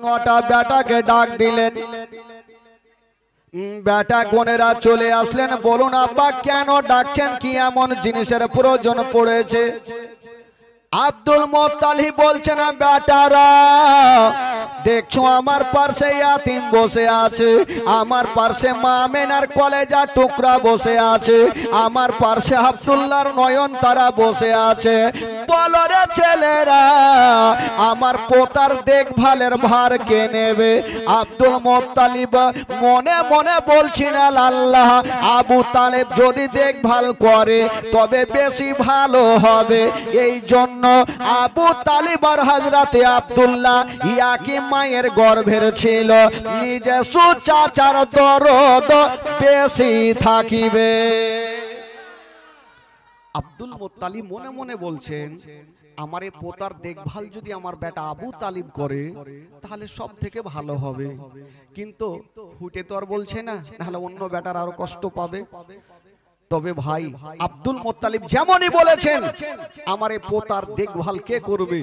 নটা বেটাকে ডাক দিলেন। বেটা বোনেরা চলে আসলেন। বলুন আব্বা কেন ডাকছেন, কি এমন জিনিসের প্রয়োজন পড়েছে? আব্দুল মুত্তালিব বলছেন, বেটারা দেখছো আমার পাশে ইয়াতিম বসে আছে, আমার পাশে মা আমেনার কলেজা টুকরা বসে আছে, আমার পাশে আব্দুল্লাহর নয়ন তারা বসে আছে। বলো রে ছেলেরা, আমার পোতার দেখভালের ভার কে নেবে? আব্দুল মুত্তালিব মনে মনে বলছিলেন, আল্লাহ, আবু তালেব যদি দেখভাল করে তবে বেশি ভালো হবে। এই জন্য আবু তালিব আর হযরতে আব্দুল্লাহ ইয়াকি মায়ের গর্ভের ছিল, নিজস্ব চাচার দরদ বেশি থাকিবে। আব্দুল মুত্তালিব মনে মনে বলছেন, আমার এই পোতার দেখভাল যদি আমার বেটা আবু তালিব করে তাহলে সব থেকে ভালো হবে। কিন্তু ফুটে তো আর বলছে না, তাহলে অন্য বেটার আরো কষ্ট পাবে। তবে ভাই আব্দুল মুত্তালিব যেমনই বলেছেন, আমার এই পোতার দেখভাল কে করবে?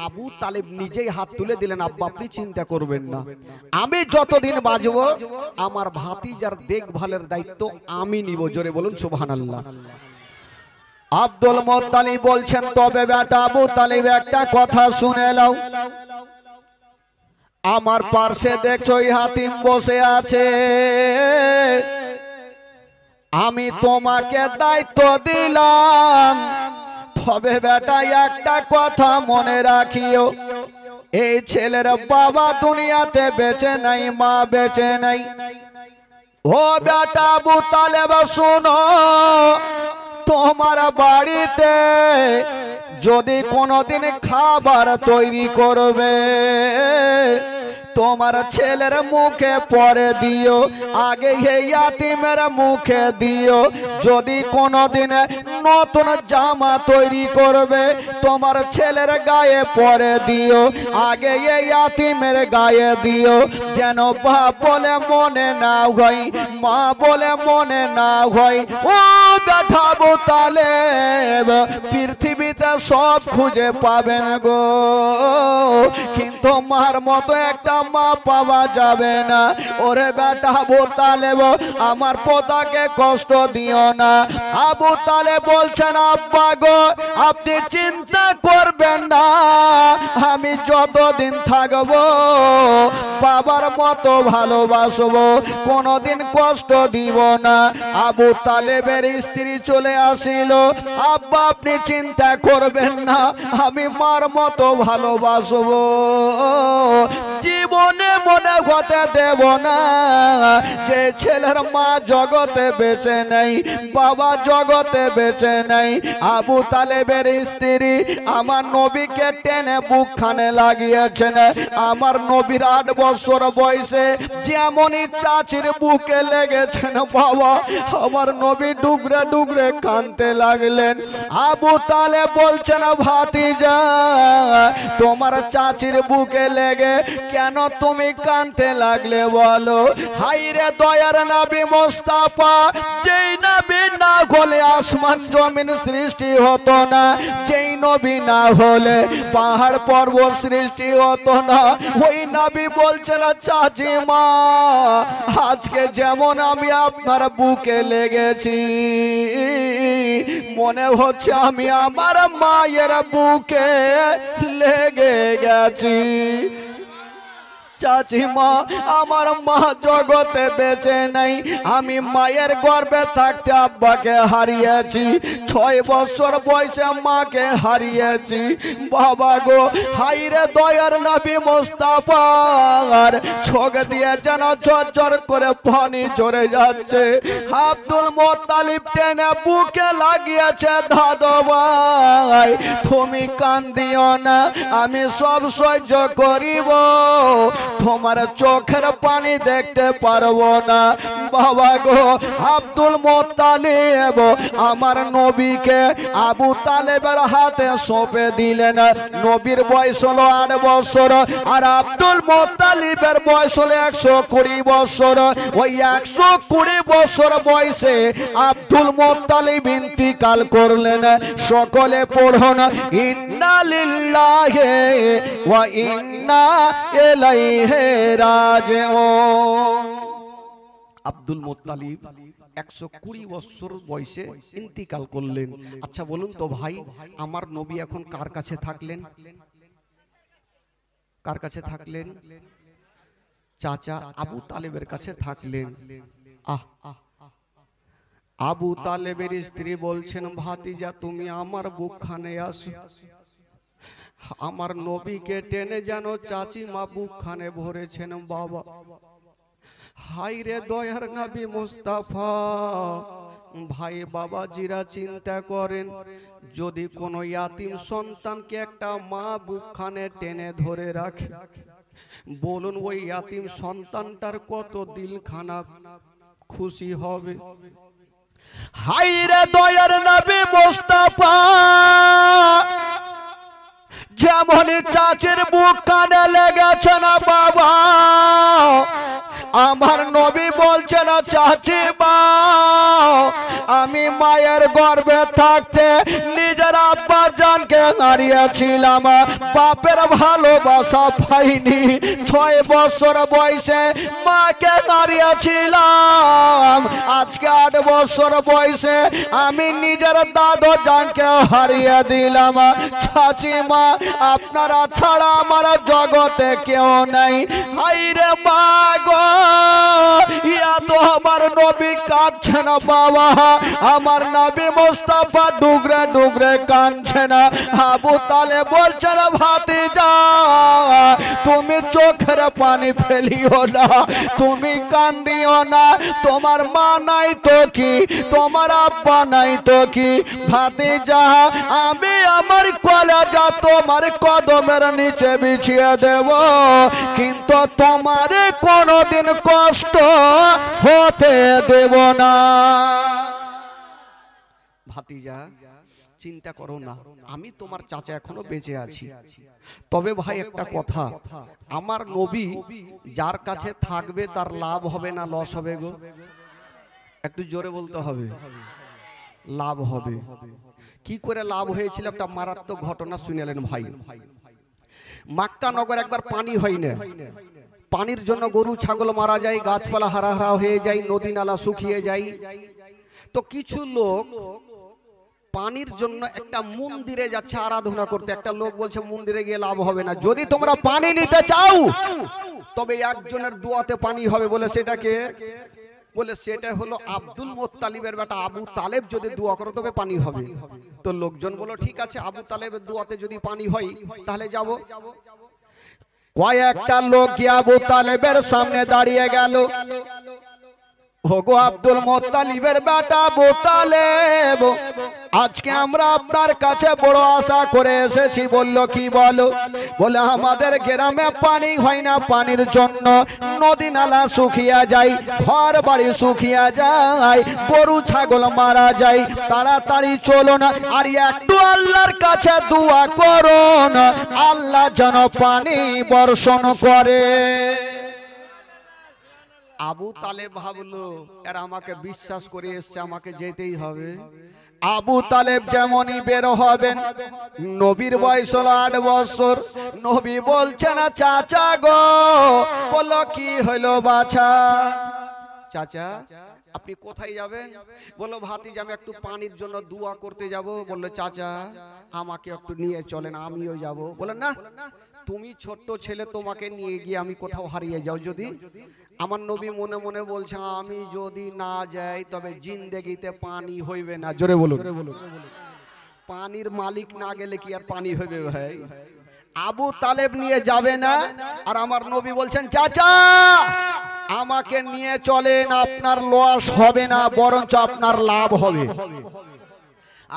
আবু তালিব নিজেই হাত তুলে দিলেন, আব্বা আপনি চিন্তা করবেন না, আমি যতদিন বাঁচবো আমার ভাতিজার দেখভালের দায়িত্ব আমি নিব। জোরে বলুন সুবহানাল্লাহ। আব্দুল মুত্তালিব বলছেন, তবে বেটা আবু তালিব একটা কথা শুনে নাও, আমার পাশে দেখছো ইয়াতিম বসে আছে, আমি তোমাকে দায়িত্ব দিলাম, তবে বেটা একটা কথা মনে রাখিও, এই ছেলের বাবা দুনিয়াতে বেঁচে নাই, মা বেঁচে নাই। ও বেটা আবু তালেব শোনো, তোমার বাড়িতে যদি কোনোদিন খাবার তৈরি করবে তোমার ছেলের মুখে পরে দিও, আগে এই ইয়াতিমের মুখে দিও। যদি কোনোদিন নতুন জামা তৈরি করবে তোমার ছেলের গায়ে পরে দিও, আগে এই ইয়াতিমের গায়ে দিও, যেন বাপ বলে মনে না হয়, মা বলে মনে না হয়। ও বেটা আবু তালেব, পৃথিবীতে সব খুঁজে পাবেন গো, কিন্তু মার মতো একটা মা পাওয়া যাবে না। ওরে বেটা আবু তালেব, আমার পোতাকে কষ্ট দিও না। আবু তালেব বলছেন, আব্বা গো আপনি চিন্তা করবেন না, আমি যতদিন থাকবো বাবার মতো ভালোবাসবো, কোনোদিন কষ্ট দিব না। আবু তালেবের স্ত্রী চলে আসিল, আব্বা আপনি চিন্তা করবেন না, আমি মার মতো ভালোবাসবো, জীবনে মনে হতে দেব না যে ছেলের মা জগতে বেঁচে নেই, বাবা জগতে বেঁচে নেই। আবু তালেবের স্ত্রী আমার নবীকে টেনে বুকখানে লাগিয়েছেন। আমার নবীর 8 বছর বয়সে যেমনই চাচির বুকে লেগেছেন বাবা, আমার নবী ডুগরে ডুগরে কাঁদতে লাগলেন। আবু তালেব বলছেন, ভাতিজা তোমার চাচির বুকে লেগে কেন তুমি কাঁদতে লাগলে বলো? হাইরে দয়ার নবী মুস্তাফা, যেই নবী না হলে আসমান জমিন সৃষ্টি হতো না, যেই নবী না হলে পাহাড় পর্বত সৃষ্টি হতো না। ওই নবী বলছেন, চাচি মা আজকে যেমন আমি আপনার বুকে লেগেছি, মনে হচ্ছে আমি আমার মায়ের বুকে লেগে গেছি। চাচি মা, আমার মা জগতে বেঁচে নাই, আমি মায়ের গর্ভে থাকতে আব্বাকে হারিয়েছি, 6 বছর বয়সে মাকে হারিয়েছি। বাবা গো, হাইরে দয়ার নবী মুস্তাফার চোখ দিয়ে যেন ঝরঝর করে পানি ঝরে যাচ্ছে। আব্দুল মুত্তালিব টেনে বুকে লাগিয়েছে, দাদু ভাই তুমি কান্দিও না, আমি সব সহ্য করিব, তোমার চোখের পানি দেখতে পারবো না। বাবা গো, আব্দুল মুত্তালিব আমার নবীকে আবু তালেবের হাতে সঁপে দিলেন। নবীর বয়স হলো 8 বছর, আর আব্দুল মুত্তালিবের বয়স হলো 120 বছর। ওই 120 বছর বয়সে আব্দুল মুত্তালিব ইন্তিকাল করলেন। সকলে পড়ুন, ইন্না লিল্লাহি ওয়া ইন্না ইলাইহি রাজে ও। আব্দুল মুত্তালিব 120 বছর বয়সে ইন্তিকাল করলেন। আচ্ছা বলুন তো ভাই, আমার নবী এখন কার কাছে থাকলেন? কার কাছে থাকলেন? চাচা আবু তালেবের কাছে থাকলেন। আবু তালেবের স্ত্রী বলছেন, ভাতিজা তুমি আমার বুকখানে আসো। আমার নবীকে টেনে যেন চাচিমা বুকখানে ভরেছেন। বাবা হাই রে দয়ার নবী মুস্তাফা। ভাই বাবাজিরা চিন্তা করেন, যদি কোনো ইয়াতিম সন্তানকে একটা মা বুকখানে টেনে ধরে রাখে, বলুন ওই ইয়াতিম সন্তানটার কত দিলখানা খুশি হবে। হাই রে দয়ার নবী মুস্তাফা, যেমন চাচির বুক কানে লেগেছে না বাবা, আমার নবী বলছে না চাচি মা, আমি মায়ের গর্ভে থাকতে নিজের আব্বা জানকে হারিয়েছিলাম, বাপের ভালোবাসা পাইনি। 6 বছর বয়সে মাকে হারিয়েছিলাম, আজকে 8 বছর বয়সে আমি নিজের দাদু জানকে হারিয়ে দিলাম। চাচি মা আপনারা ছাড়া আমার জগতে কেউ নাই। হাইরে মা গো, ইয়া তো আমার নবী কাঁদছে না বাবা, আমার নবী মুস্তাফা ডুগরে ডুগরে কাঁদছে না। আবু তালেব বলছে না ভাতিজা তুমি চোখের পানি ফেলিও না, তুমি কান্দিও না, তোমার মা নাই তো কি, তোমার আব্বা নাই তো কি। ভাতিজা আমি আমার কলেজা তোমার কদমের নিচে বিছিয়ে দেব, কিন্তু তোমার কোনদিন কষ্ট হতে দেব না। ভাতিজা চিন্তা করো না, আমি তোমার চাচা এখনো বেঁচে আছি। তবে ভাই একটা কথা, আমার নবী যার কাছে থাকবে তার লাভ হবে না লস হবে গো? একটু জোরে বলতে হবে। লাভ হবে। কি করে লাভ হয়েছিল একটা মারাত্মক ঘটনা শুনেলেন ভাই। মক্কা নগর একবার পানি হয় না, পানির জন্য গরু ছাগল মারা যায়, গাছপালা হারা হারা হয়ে যায়, নদী নালা শুকিয়ে যায়। তো কিছু লোক পানির জন্য একটা মন্দিরে যাচ্ছে আরাধনা করতে। একটা লোক বলছে মন্দিরে গিয়ে লাভ হবে না, যদি তোমরা পানি নিতে চাও তবে একজনের দোয়াতে পানি হবে। বলে সেটাকে বলে সেটা হলো আব্দুল মুত্তালিবের বেটা আবু তালেব, যদি দোয়া করো তবে পানি হবে। তো লোকজন বলো ঠিক আছে, আবু তালেবের দোয়াতে যদি পানি হয় তাহলে যাব। কয়েকটা লোক গিয়ে আবু তালেবের সামনে দাঁড়িয়ে গেল। ওগো আব্দুল মুত্তালিবের বেটা আবু তালেব, আজকে আমরা আপনার কাছে বড় আশা করে এসেছি। বলল কি বলো? বলে আমাদের গ্রামে পানি হয় না, পানির জন্য নদী নালা শুকিয়ে যায়, ঘর বাড়ি শুকিয়ে যায়, গরু ছাগল মারা যায়। তাড়াতাড়ি চলুন আর একটু আল্লাহর কাছে দোয়া করুন, আল্লাহ যেন পানি বর্ষণ করে। আবু তালেব ভাবলো এর আমাকে বিশ্বাস করে এসছে, আমাকে যেতেই হবে। আবু তালেব যেমনই বের হবেন, নবীর বয়স হলো 8 বছর। নবী বলছে না চাচা গো, বললো কি হইলো বাছা? চাচা আপনি কোথায় যাবেন? বললো ভাতিজা আমি একটু পানির জন্য দোয়া করতে যাব। বললো চাচা আমাকে একটু নিয়ে চলেন, আমিও যাব। বলে না, তুমি ছোট্ট ছেলে, তোমাকে নিয়ে গিয়ে আমি কোথাও হারিয়ে যাও যদি। আমার নবী মনে মনে বলছে আমি যদি না যাই তবে জিন্দেগিতে পানি হইবে না। জোরে বলুন। পানির মালিক না গেলে কি আর পানি হইবে ভাই? আবু তালেব নিয়ে যাবে না, আর আমার নবী বলছেন চাচা আমাকে নিয়ে চলেন, আপনার লস হবে না, বরঞ্চ আপনার লাভ হবে।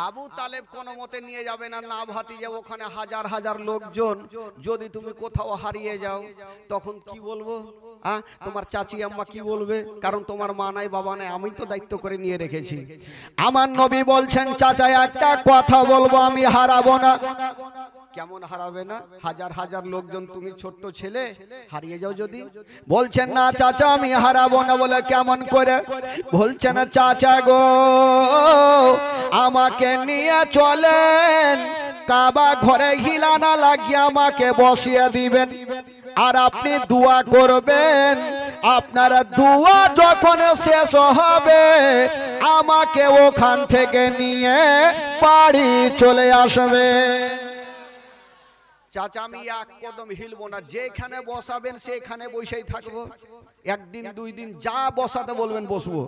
আবু তালেব কোনো মতে নিয়ে যাবে না। না ভাতিজা, ওখানে হাজার হাজার লোকজন, যদি তুমি কোথাও হারিয়ে যাও তখন কি বলবো? তোমার চাচি আম্মা কি বলবে? কারণ তোমার মা নাই বাবা নাই, আমি তো দায়িত্ব করে নিয়ে রেখেছি। আমার নবী বলছেন চাচা একটা কথা বলবো, আমি হারাবো না। কেমন হারাবে না? হাজার হাজার লোকজন, তুমি ছোট্ট ছেলে, হারিয়ে যাও যদি। বলছেন না চাচা আমি হারাবো না। বলে কেমন করে? বলছেন চাচা গো আমাকে নিয়ে চলেন, কাবা ঘরে হিলানা লাগিয়ে আমাকে বসিয়ে দিবেন। আর আপনি দোয়া করবেন। আপনার দোয়া যখন শেষ হবে আমাকে ওখান থেকে নিয়ে বাড়ি চলে আসবে। চাচা আমি এক কদম হিলবো না, যেখানে বসাবেন সেখানে বসেই থাকবো, একদিন দুই দিন যা বসাতে বলবেন বসবো।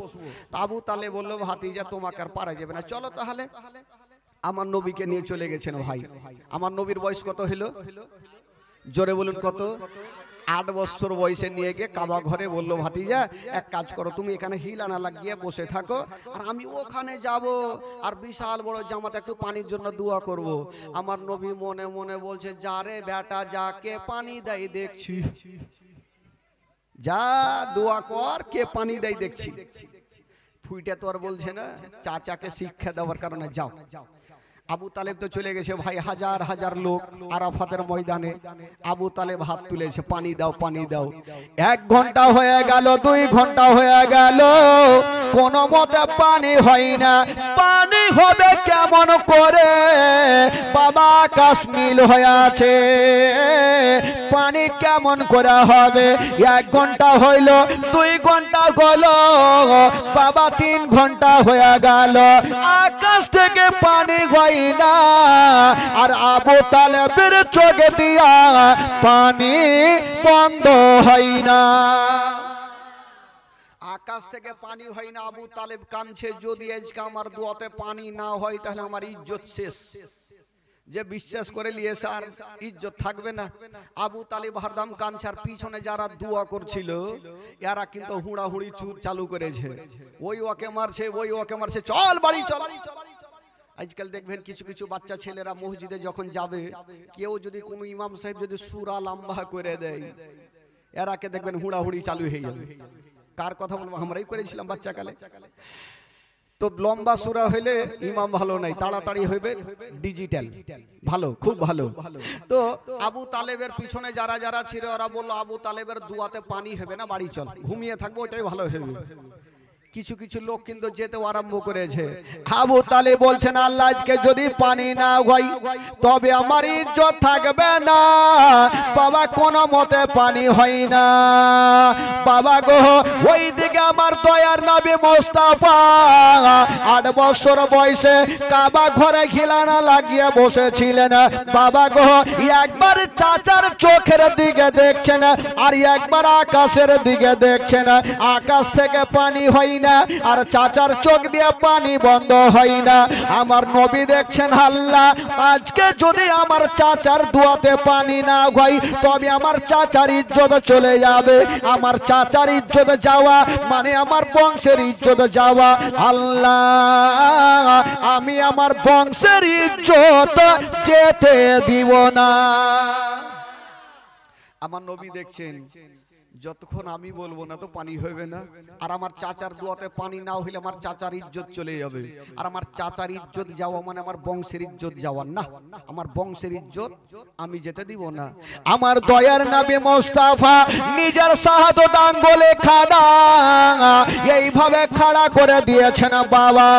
আবু তালেব বললো ভাতিজা তোমাকে আর পারা যাবে না, চলো তাহলে। আমার নবীকে নিয়ে চলে গেছেন ভাই। আমার নবীর বয়স কত হলো? জোরে বলুন কত? 8 বছর বয়সে নিয়ে গিয়ে কাবা ঘরে বললো ভাতিজা এক কাজ করো, তুমি এখানে হিলানা লাগিয়ে বসে থাকো আর আমি ওখানে যাব আর বিশাল বড় জামাতে একটু পানির জন্য দোয়া করব। আমার নবী মনে মনে বলছে যা রে বেটা যাকে পানি দেয় দেখছি, যা দোয়া কর, কে পানি দেয় দেখছি। ফুইটা তো আর বলছে না, চাচাকে শিক্ষা দেওয়ার কারণে যাও। আবু তালেব তো চলে গেছে ভাই, হাজার হাজার লোক আরাফাতের ময়দানে। আবু তালেব হাত তুলেছে, পানি দাও পানি দাও। 1 ঘন্টা হয়ে গেল, 2 ঘন্টা হয়ে গেল, কোন মতে পানি হয় না। পানি হবে কেমন করে? বাবা আকাশ নীল হয়ে আছে, পানি কেমন করে হবে? 1 ঘন্টা হইল, 2 ঘন্টা গেল, বাবা 3 ঘন্টা হয়ে গেল, আকাশ থেকে পানি হয় না। আর আবু তালেবের চোখে দিয়া পানি বন্ধ হয় না, আকাশ থেকে পানি হয় না। আবু তালেব কাঁদছে, যদি আজকে আমার দোয়াতে পানি না হয় তাহলে আমার ইজ্জত শেষ। যে বিশ্বাস করে নিয়েছে আর ইজ্জত থাকবে না। আবু তালেব হরদম কাঁদছে, আর পিছনে যারা দোয়া করছিল এরা কিন্তু হুড়াহুড়ি চালু করেছে, ওই ওকে মারছে, ওই ওকে মারছে, চল বাড়ি চল। আজকাল দেখবেন কিছু কিছু বাচ্চা ছেলেরা মসজিদে যখন যাবে, কেউ যদি কোনো ইমাম সাহেব যদি সূরা লম্বা করে দেয়, এরাকে দেখবেন হুড়াহুড়ি চালু হয়ে যাবে। কার কথা বলবো? আমরাই করেছিলাম বাচ্চাকালে। তো লম্বা সূরা হইলে ইমাম ভালো নাই, তাড়াতাড়ি হইবে ডিজিটাল ভালো, খুব ভালো। তো আবু তালেবের পিছনে যারা যারা ছিল ওরা বললো আবু তালেবের দুয়াতে পানি হবে না, বাড়ি চল, ঘুমিয়ে থাকবো, ওটাই ভালো হবে। কিছু কিছু লোক কিন্তু যেতে আরম্ভ করেছে। আবু তালেব বলছেন আল্লাহ আজকে যদি পানি না হয় তবে আমার ইজ্জত থাকবে না। বাবা কোন মতে পানি হয় না। বাবা গো ওই দিকে আমার দয়ার নবী মুস্তাফা 8 বছর বয়সে কাবা ঘরে খিলানা লাগিয়ে বসেছিলেন। বাবা গো একবার চাচার চোখের দিকে দেখছেন আর একবার আকাশের দিকে দেখছেন। আকাশ থেকে পানি হয় না আর চাচার চোখ দিয়ে পানি বন্ধ হয় না। আমার নবী দেখছেন আল্লাহ আজকে যদি আমার চাচার দোয়াতে পানি না হয় তবে আমার চাচার ইজ্জত চলে যাবে। আমার চাচার ইজ্জত যাওয়া মানে আমার বংশের ইজ্জত যাওয়া। আল্লাহ আমি আমার বংশের ইজ্জত যেতে দিব না। আমার নবী দেখছেন যতক্ষণ আমি বলবো না তো পানি হবে না, আর আমার চাচার দোয়াতে পানি না হইলে আমার চাচার ইজ্জত চলে যাবে। আর আমার চাচার ইজ্জত যাওয়া মানে আমার বংশের ইজ্জত যাওয়া না, আমার বংশের ইজ্জত আমি যেতে দিব না। আমার দয়ার নবী মুস্তাফা নিজের শাহাদাত আঙ্গুলে খাড়া এইভাবে খাড়া করে দিয়েছেন। বাবা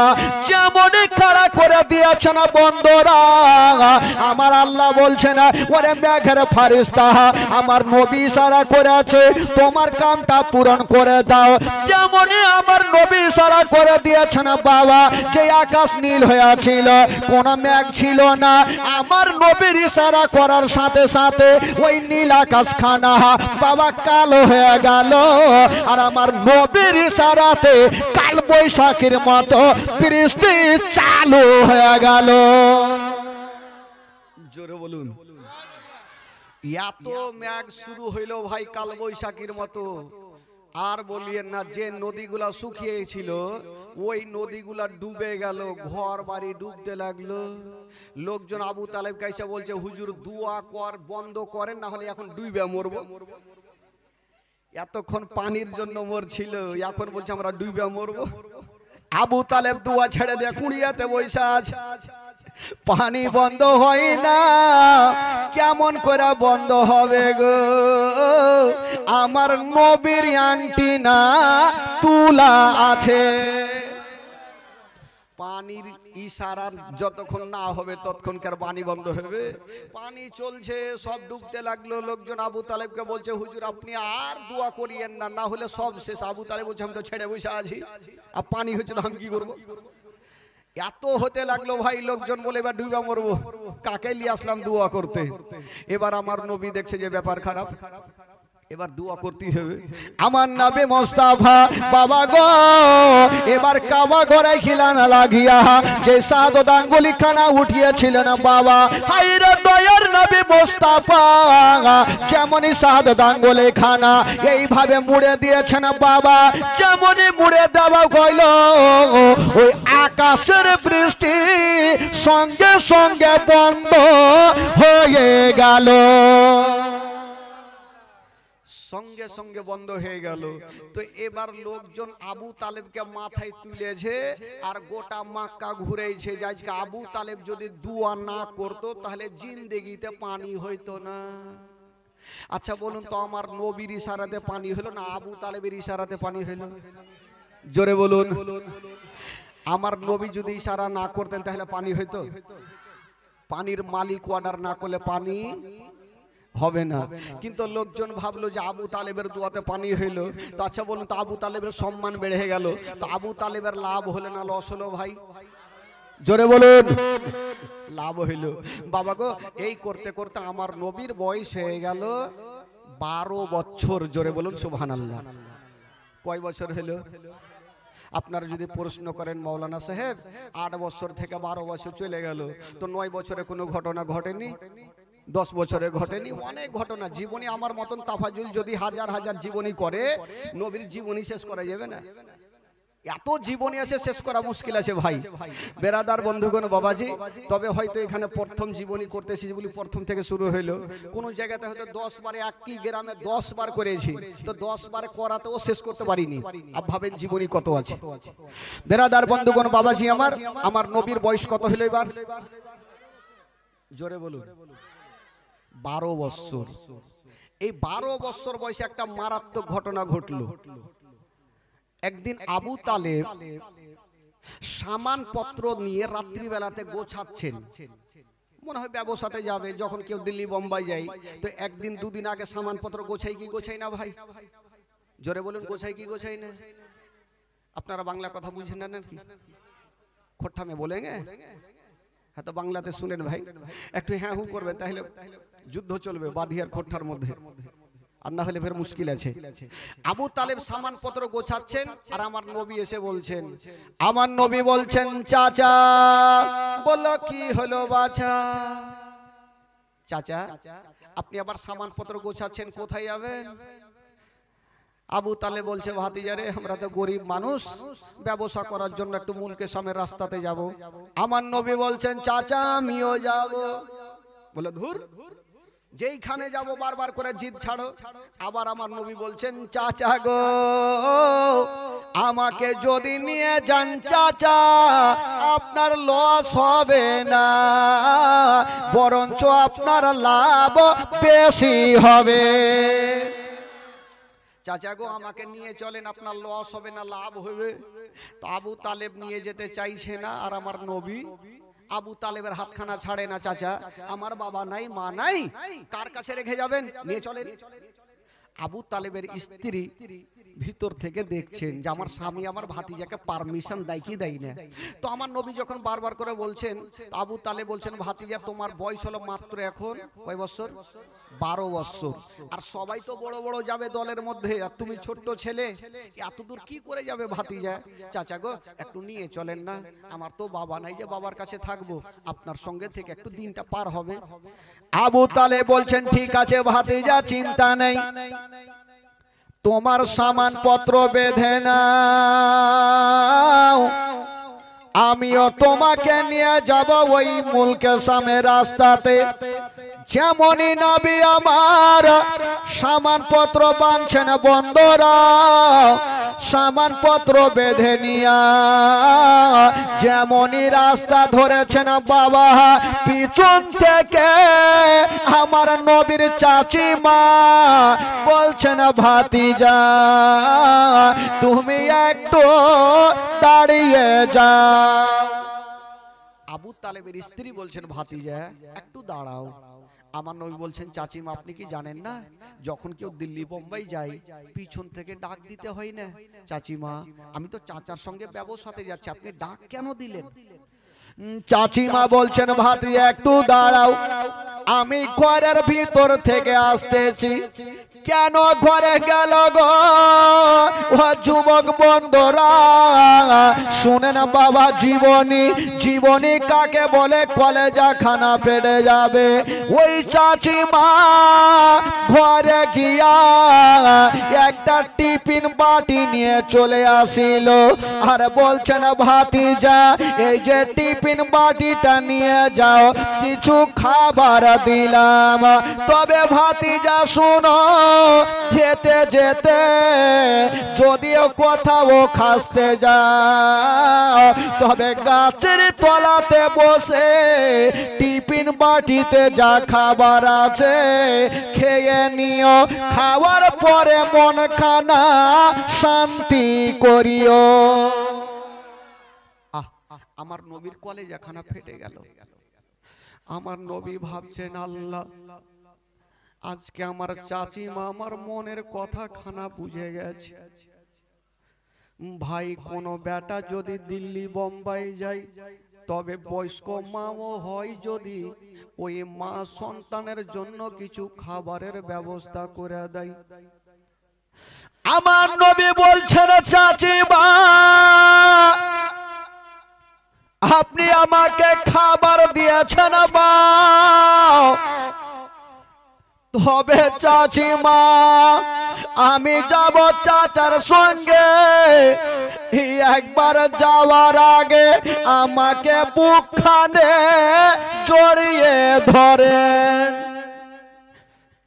যেমনই খাড়া করে দিয়েছেন বন্ধুরা, আমার আল্লাহ বলছেন ওরে মেঘের ফেরেশতা আমার নবী ইশারা করেছে তোমার কামটা পূরণ করে দাও। যেমনই আমার নবী ইশারা করে দিয়েছেন বাবা, যে আকাশ নীল হয়ে ছিল, কোন মেঘ ছিল না, আমার নবীর ইশারা করার সাথে সাথে ওই নীল আকাশ খানা বাবা কালো হয়ে গেল। আর আমার নবীর ইশারাতে কাল বৈশাখীর মতো বৃষ্টি চালু হয়ে গেল। জোরে বলুন। এত মেঘ শুরু হইল ভাই কাল বৈশাখীর মতো, আর বলিয়েন না। যে নদীগুলা শুকিয়েছিল ওই নদীগুলা ডুবে গেল, ঘর বাড়ি ডুবতে লাগলো। লোকজন আবু তালেব কাইসা বলছে হুজুর দোয়া কর, বন্ধ করেন না হলে এখন ডুবে মরবো। এতক্ষণ পানির জন্য মরছিল, এখন বলছে আমরা ডুবে মরবো। আবু তালেব দোয়া ছেড়ে দিয়ে কুড়িয়াতে বৈশা আছে। পানি বন্ধ হয় না, কেমন করে বন্ধ হবে গো? আমার নবীর অ্যান্টিনা তুলা আছে। পানি পানির ইশারা যতক্ষণ না হবে ততক্ষণকার বাণী বন্ধ হবে। পানি চলছে, সব ডুবতে লাগলো। লোকজন আবু তালেবকে বলছে, হুজুর আপনি আর দোয়া করিয়েন না, না হলে সব শেষ। আবু তালেব বলছে, আমি তো ছেড়ে বসে আছি, আর পানি হচ্ছে তো আমি কি করবো। এত হতে লাগলো ভাই, লোকজন বলে এবার ডুবা মরবো, কাকে নিয়ে আসলাম দোয়া করতে। এবার আমার নবী দেখছে যে ব্যাপার খারাপ, এবার দোয়া করতে হবে। আমার নবী মুস্তাফা বাবা গো, এবার কাবা ঘরে খিলানা লাগিয়া যে সাদত আঙ্গুলি খানা উঠিয়েছিলেন বাবা, হায়রে দয়ার নবী মুস্তাফা যেমনই সাদত আঙ্গুলি খানা এইভাবে মুড়ে দিয়েছেন বাবা। যেমনই মুড়ে দেওয়া হইল, ওই আকাশের বৃষ্টি সঙ্গে সঙ্গে বন্ধ হয়ে গেল, সঙ্গে সঙ্গে বন্ধ হয়ে গেল। তো এবার লোকজন আবু তালেবকে মাথায় তুলেছে আর গোটা মক্কা ঘুরেছে যে আজকে আবু তালেব যদি দোয়া না করতো তাহলে জিন্দেগিতে পানি হইতো না। আচ্ছা বলুন তো, আমার নবীর ইশারাতে পানি হলো না আবু তালেবের ইশারাতে পানি হলো? জোরে বলুন। আমার নবী যদি ইশারা না করতেন তাহলে পানি হইতো? পানির মালিক অর্ডার না করলে পানি হবে না। কিন্তু লোকজন ভাবলো যে আবু তালেবের দোয়াতে পানি হইলো। তো আচ্ছা বলুন তো, আবু তালেবের সম্মান বেড়ে গেল, তো আবু তালেবের লাভ হলো না লস হলো ভাই? জোরে বলুন। লাভ হইল। বাবা গো, এই করতে করতে আমার নবীর বয়স হয়ে গেল 12 বছর। জোরে বলুন সুবহানাল্লাহ। কয় বছর হলো? আপনারা যদি প্রশ্ন করেন মৌলানা সাহেব 8 বছর থেকে 12 বছর চলে গেল, তো 9 বছরে কোনো ঘটনা ঘটেনি? 10 বছরে ঘটেনি? অনেক ঘটনা। জীবনী আমার মতন তাফাজুল যদি হাজার হাজার জীবনী করে, নবীর জীবনী শেষ করা যাবে না। এত জীবনী আছে, শেষ করা মুশকিল আছে ভাই। বেরাদার বন্ধুগণ বাবাজি, তবে হয়তো এখানে প্রথম জীবনী করতেছি বলি প্রথম থেকে শুরু হইলো। কোন জায়গাতে হয়তো 10 বারে, একই গ্রামে 10 বার করেছি, তো 10 বার করাতেও শেষ করতে পারিনি। আপ ভাবেন জীবনী কত আছে। বেরাদার বন্ধুগণ বাবাজি, আমার নবীর বয়স কত হলো এবার? জোরে বলুন। 12 বছর। এই 12 বছর বয়সে একটা মারাত্মক ঘটনা ঘটলো। একদিন আবু তালেব সামান পত্র নিয়ে রাত্রি বেলাতে গোছাচ্ছেন, মনে হয় ব্যবসাতে যাবে। যখন কেউ দিল্লি বোম্বাই যায়, তো একদিন দুদিন আগে সামান পত্র গোছাই কি গোছাই না ভাই? জোরে বলুন, গোছাই কি গোছাই না? আপনারা বাংলা কথা বুঝেন না নাকি? খোট্টা মে বলেঙ্গে? হ্যাঁ, তো বাংলাতে শুনেন ভাই, একটু হ্যাঁ হু করবেন, তাহলে যুদ্ধ চলবে বাদিয়ার খোট্টার মধ্যে, আর না হলে ফের মুশকিল আছে। আবু তালেব সামান পত্র গোছাচ্ছেন, আর আমার নবী এসে বলছেন, আমার নবী বলছেন, চাচা। বলল, কি হলো বাছা? চাচা আপনি আবার সামান পত্র গোছাচ্ছেন, কোথায় যাবেন? আবু তালেব বলছে, ভাতিজারে আমরা তো গরিব মানুষ, ব্যবসা করার জন্য একটু মুলকে সামের রাস্তাতে যাব। আমার নবী বলছেন, চাচা আমিও যাব। বলে, ধুর, যেইখানে যাব বারবার করে জিদ ছাড়ো। আবার আমার নবী বলছেন, চাচা গো আমাকে যদি নিয়ে যান চাচা, আপনার লস হবে না, বরঞ্চ আপনার লাভ বেশি হবে। চাচা গো আমাকে নিয়ে চলেন, আপনার লস হবে না, লাভ হবে। তো আবু তালেব নিয়ে যেতে চাইছে না, আর আমার নবী আবু তালেবের হাতখানা ছাড়ে না। চাচা আমার বাবা নাই, মা নাই, কার কাছে রেখে যাবেন? নিয়ে চলেন। আবু তালেবের স্ত্রী ভিতর থেকে দেখছেন যে আমার স্বামী আমার ভাতিজাকে পারমিশন দেয় কি দেয় না। তো আমার নবী যখন বারবার করে বলছেন, আবু তালেব বলছেন, ভাতিজা তোমার বয়স হলো মাত্র এখন কয় বছর? 12 বছর। আর সবাই তো বড় বড় যাবে দলের মধ্যে, আর তুমি ছোট্ট ছেলে, এত দূর কি করে যাবে ভাতিজা? চাচা গো একটু নিয়ে চলেন না, আমার তো বাবা নাই যে বাবার কাছে থাকবো, আপনার সঙ্গে থেকে একটু দিনটা পার হবে। আবু তালেব বলছেন, ঠিক আছে ভাতিজা, চিন্তা নেই, তোমার সামান পত্র বেঁধে নাও, আমিও তোমাকে নিয়ে যাব ওই মুলকে সামের রাস্তাতে। যেমনই নবী আমার সামান পত্র বাঁধছেন, বন্ধুরা সামান পত্র বেঁধে নিয়া যেমনই রাস্তা ধরেছেন বাবা, পিছন থেকে আমার নবীর চাচিমা বলছেন, ভাতিজা তুমি একটু দাঁড়িয়ে যাও। আবু তালেবের স্ত্রী বলছেন ভাতিজা একটু দাঁড়াও। আমার নবী বলছেন চাচিমা আপনি কি জানেন না যখন কেউ দিল্লি বোম্বাই যায় পিছন থেকে ডাক দিতে হয় না? চাচিমা আমি তো চাচার সঙ্গে ব্যবসাতে যাচ্ছি, আপনি ডাক কেন দিলেন? চাচিমা বলছেন ভাতিজা একটু দাঁড়াও, আমি ঘরের ভিতর থেকে আসতেছি। কেন ঘরে গেল গো ও যুবক বন্ধুরা? শুনেন বাবা, জীবনী জীবনী কাকে বলে কলেজা খানা ফেটে যাবে। ওই চাচিমা ঘরে গিয়া একটা টিফিন বাটি নিয়ে চলে আসিল আর বলছেন ভাতিজা এই যে টিফিন বাটিটা নিয়ে যাও, কিছু খাবার দিলাম। তবে ভাতিজা শুনো, যেতে যেতে যদিও কোথাও খাসতে যাও তবে গাছের তলাতে বসে টিফিন বাটিতে যা খাবার আছে খেয়ে নিও, খাওয়ার পরে মন খানা শান্তি করিও। আমার নবীর কলেজা খানা ফেটে গেল। আমার নবী ভাবছেন আল্লাহ আজকে আমার চাচিমা আমার মনের কথা খানা বুঝে গেছে। ভাই কোন বেটা যদি দিল্লি বোম্বাই যায় তবে বয়স্ক মাও হয়, যদি ওই মা সন্তানের জন্য কিছু খাবারের ব্যবস্থা করে দেয়। আমার নবী বলছেন চাচিমা আপনি আমাকে খাবার দিয়েছেন মা, তবে চাচিমা আমি যাব চাচার সঙ্গে, একবার যাওয়ার আগে আমাকে বুকখানে জড়িয়ে ধরেন।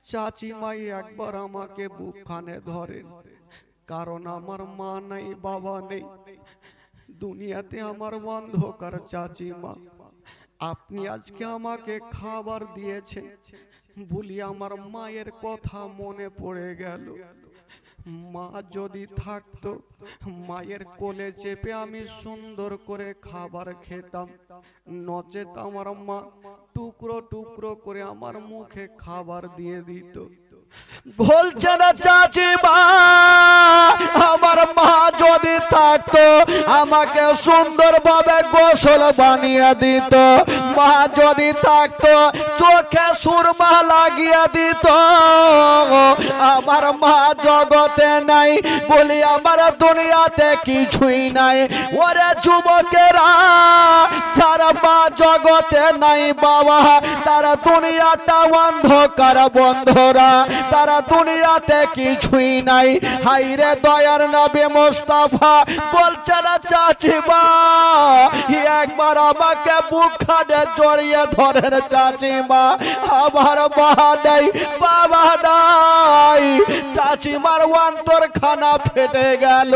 চাচিমাই একবার আমাকে বুকখানে ধরেন, কারণ আমার মা নাই বাবা নেই, দুনিয়াতে আমার অন্ধকার। চাচিমা আপনি আজকে আমাকে খাবার দিয়েছেন বলি আমার মায়ের কথা মনে পড়ে গেল। মা যদি থাকতো মায়ের কোলে চেপে আমি সুন্দর করে খাবার খেতাম, নচেত আমার মা টুকরো টুকরো করে আমার মুখে খাবার দিয়ে দিত। বলছে না চাচিমা আমার মা যদি থাকতো আমাকে সুন্দরভাবে গোসল বানিয়ে দিত, মা যদি থাকতো চোখে সুরমা লাগিয়ে দিত। আমার মা জগতে নাই বলি আমার দুনিয়াতে কিছুই নাই। ওরে যুবকেরা যারা মা জগতে নাই বাবা তারা দুনিয়াটা অন্ধকার বন্ধুরা, তারা দুনিয়াতে কিছুই নাই। হাইরে দয়ার নবী মুস্তাফা বলছে না চাচিমা একবার আমাকে বুকখানে জড়িয়ে ধরেন চাচিমা, আমার মা নাই বাবা নাই। চাচিমার অন্তর খানা ফেটে গেল,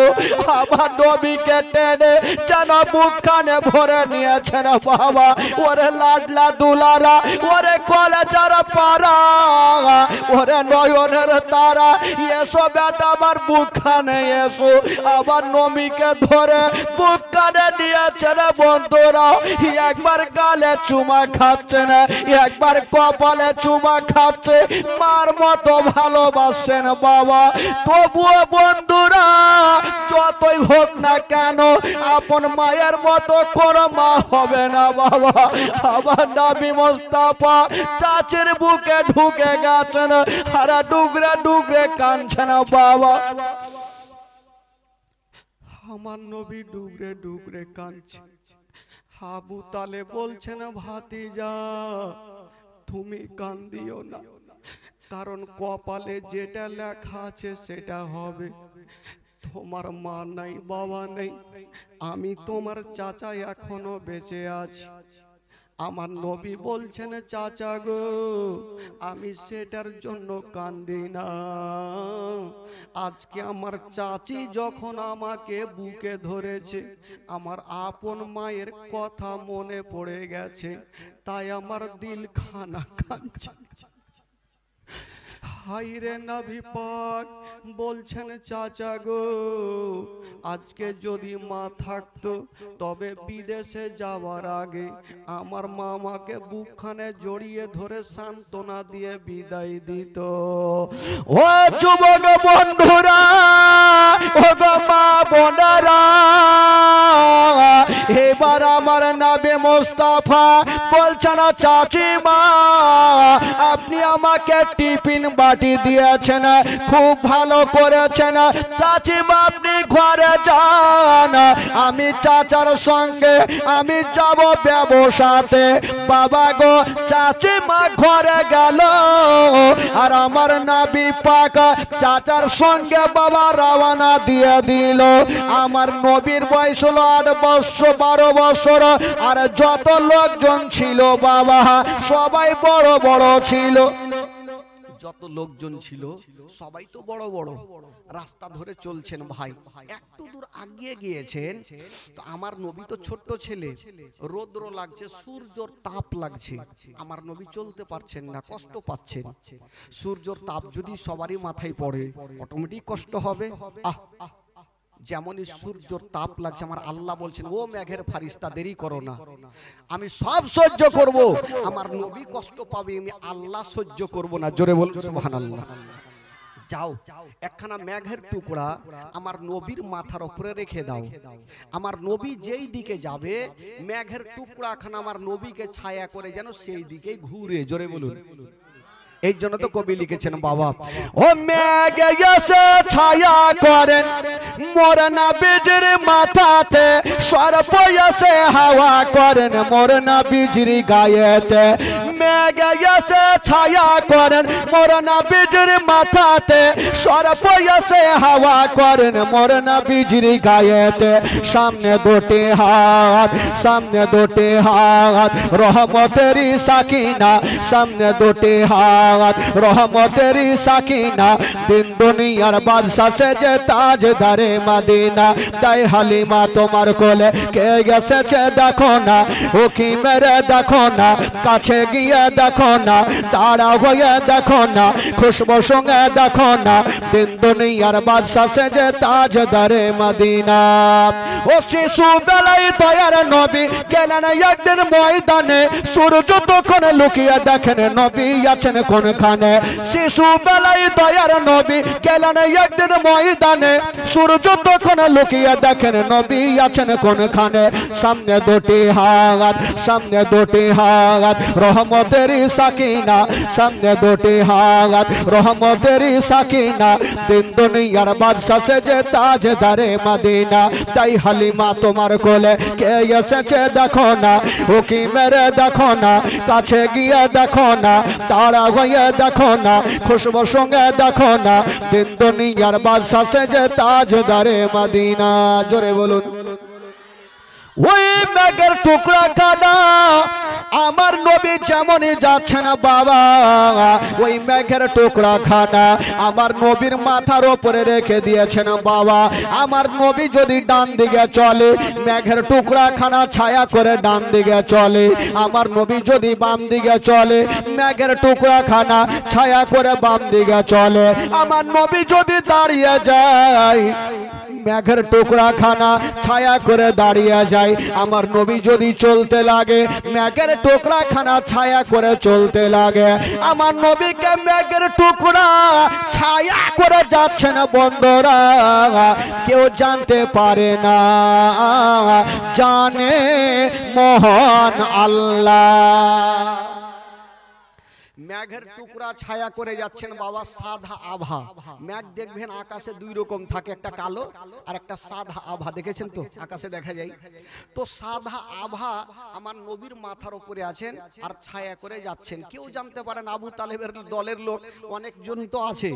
আমার নবীকে টেনে যেন বুকখানে ভরে নিয়েছেন বাবা। ওরে লাডলা দুলারা, ওরে কলেজার পাড়া, ওরে নয়নের তারা, এসো বেটা আমার বুকখানে এসো। আমার নবীকে ধরে বুকখানে নিয়েছেন বন্ধুরা, একবার গালে চুমা খাচ্ছে না, একবার কপালে চুমা খাচ্ছে, মার মতো ভালোবাসেন বাবা। তবুও বন্ধুরা যতই হোক না কেন আপন মায়ের মতো কোনো মা হবে না বাবা। আমার নবী মুস্তাফা চাচির বুকে ঢুকে গেছেন আর ডুগরে ডুগরে কাঁদছেন বাবা। আমার নবী ডুগরে ডুগরে কাঁদছে। আবু তালেব বলছেন ভাতিজা তুমি কান্দিও না, কারণ কপালে যেটা লেখা আছে সেটা হবে। তোমার মা নাই বাবা নেই, আমি তোমার চাচা এখনো বেঁচে আছি। আমার নবী বলছেন চাচা গো আমি সেটার জন্য কান্দি না, আজকে আমার চাচি যখন আমাকে বুকে ধরেছে আমার আপন মায়ের কথা মনে পড়ে গেছে, তাই আমার দিল খানা কাঁদছে। হাইরে নবী পাক বলছেন চাচা গো, আজকে যদি মা থাকতো তবে বিদেশে যাওয়ার আগে আমার মামাকে বুকখানে জড়িয়ে ধরে সান্ত্বনা দিয়ে বিদায় দিত। ও যুবক বন্ধুরা, ও গো মা বোনেরা, এবার আমার নবী মুস্তাফা বলছেন চাচিমা আপনি আমাকে টিফিন বাটি দিয়েছেন, খুব ভালো করেছেন। চাচিমা আপনি ঘরে যান, আমি চাচার সঙ্গে আমি যাব ব্যবসাতে। বাবা গো, চাচিমা ঘরে গেল আর আমার নবী পাক চাচার সঙ্গে বাবা রওনা দিয়ে দিল। আমার নবীর বয়স হলো 8 বছর 12 বছর, আর যত লোকজন ছিল বাবা সবাই বড় বড় ছিল। যত লোকজন ছিল সবাই তো বড় বড়। রাস্তা ধরে চলছেন ভাই, একটু দূর আগিয়ে গিয়েছেন তো আমার নবী তো ছোট্ট ছেলে, রৌদ্র লাগছে, সূর্যর তাপ লাগছে, আমার নবী চলতে পারছেন না, কষ্ট পাচ্ছেন। সূর্যর তাপ যদি সবারই মাথায় পড়ে অটোমেটিক কষ্ট হবে। যেমনই সূর্যর তাপ লাগছে, আমার আল্লাহ বলছেন ও মেঘের ফারিস্তা দেরি করো না, আমি সব সহ্য করব। আমার নবী কষ্ট পাবে, আমি আল্লাহ সহ্য করব না। জোরে বল সুবহানাল্লাহ। যাও একখানা মেঘের টুকরা আমার নবীর মাথার উপরে রেখে দাও। আমার নবী যেই দিকে যাবে মেঘের টুকরা খানা আমার নবীকে ছায়া করে যেন সেই দিকেই ঘুরে। জোরে বলুন। এই জন্য তো কবি লিখেছেন বাবা, ও মেঘ এসে ছায়া করেন মোর নবীজির মাথাতে, সর্প এসে হাওয়া করেন মোর নবীজির গায়েতে। মেঘ এসে ছায়া করেন মোর নবীজির মাথাতে, সর্প এসে হাওয়া করেন মোর নবীজির গায়েতে। সামনে দুটি হাত, সামনে দুটি হাত রহমতেরি সাকিনা, সামনে দুটি হাত রহমতেরি সাকিনা। দিন দুনিয়ার বাদশা সেজে তাজদারে মদিনা, তাই হালিমা তোমার কোলে কে গেছে দেখো না, উকি মেরে দেখো না, কাছে গিয়ে দেখো না, তাড়া হয়ে দেখো না, খুশবু সঙ্গে দেখো না। দিন দুনিয়ার বাদশা সেজে তাজদারে মদিনা। ও শিশু বেলায় দয়ার নবী গেলেন একদিন ময়দানে, সূর্য তখন লুকিয়ে দেখেন নবী আছেন কোনখানে। শিশু বেলায় দয়ার নবী গেলেন একদিন ময়দানে, সূর্য তখন লুকিয়ে দেখেন নবী আছেন কোনখানে। সামনে দুটি হাত, সামনে দুটি হাত রহমতেরি সাকিনা, সামনে দুটি হাত রহমতেরি সাকিনা। দিন দুনিয়ার বাদশা সেজে তাজদারে মদিনা, তাই হালিমা তোমার কোলে কে এসেছে দেখো না, উকি মেরে দেখো না, কাছে গিয়ে দেখো না, তাড়া হয়ে দেখো না, খুশবু সঙ্গে দেখো না। দিন দুনিয়ার বাদশা সেজে তাজদারে মদিনা। জোরে বলুন। ওই মেঘের টুকরা কাটা আমার নবী যেমনই যাচ্ছেন বাবা, ওই মেঘের টুকরা খানা আমার নবীর মাথার উপরে রেখে দিয়েছেন বাবা। আমার নবী যদি ডান দিকে চলে মেঘের টুকরা খানা ছায়া করে ডান দিকে চলে, আমার নবী যদি বাম দিকে চলে মেঘের টুকরা খানা ছায়া করে বাম দিকে চলে। আমার নবী যদি দাঁড়িয়ে যায় মেঘের টুকরা খানা ছায়া করে দাঁড়িয়ে যায়। আমার নবী যদি চলতে লাগে মেঘের টুকরা খানা ছায়া করে চলতে লাগে। আমার নবীকে মেঘের টুকরা ছায়া করে যাচ্ছে না বন্ধুরা, কেউ জানতে পারে না, জানে মহান আল্লাহ। মেঘের টুকরা ছায়া করে যাচ্ছেন বাবা, সাদা আভা। মেঘ দেখবেন আকাশে দুই রকম থাকে, একটা কালো আর একটা সাদা আভা। দেখেছেন তো আকাশে দেখা যায়। তো সাদা আভা আমার নবীর মাথার উপরে আছেন আর ছায়া করে যাচ্ছেন। কেউ জানতে পারেন আবু তালেবের দলের লোক অনেকজন তো আছে,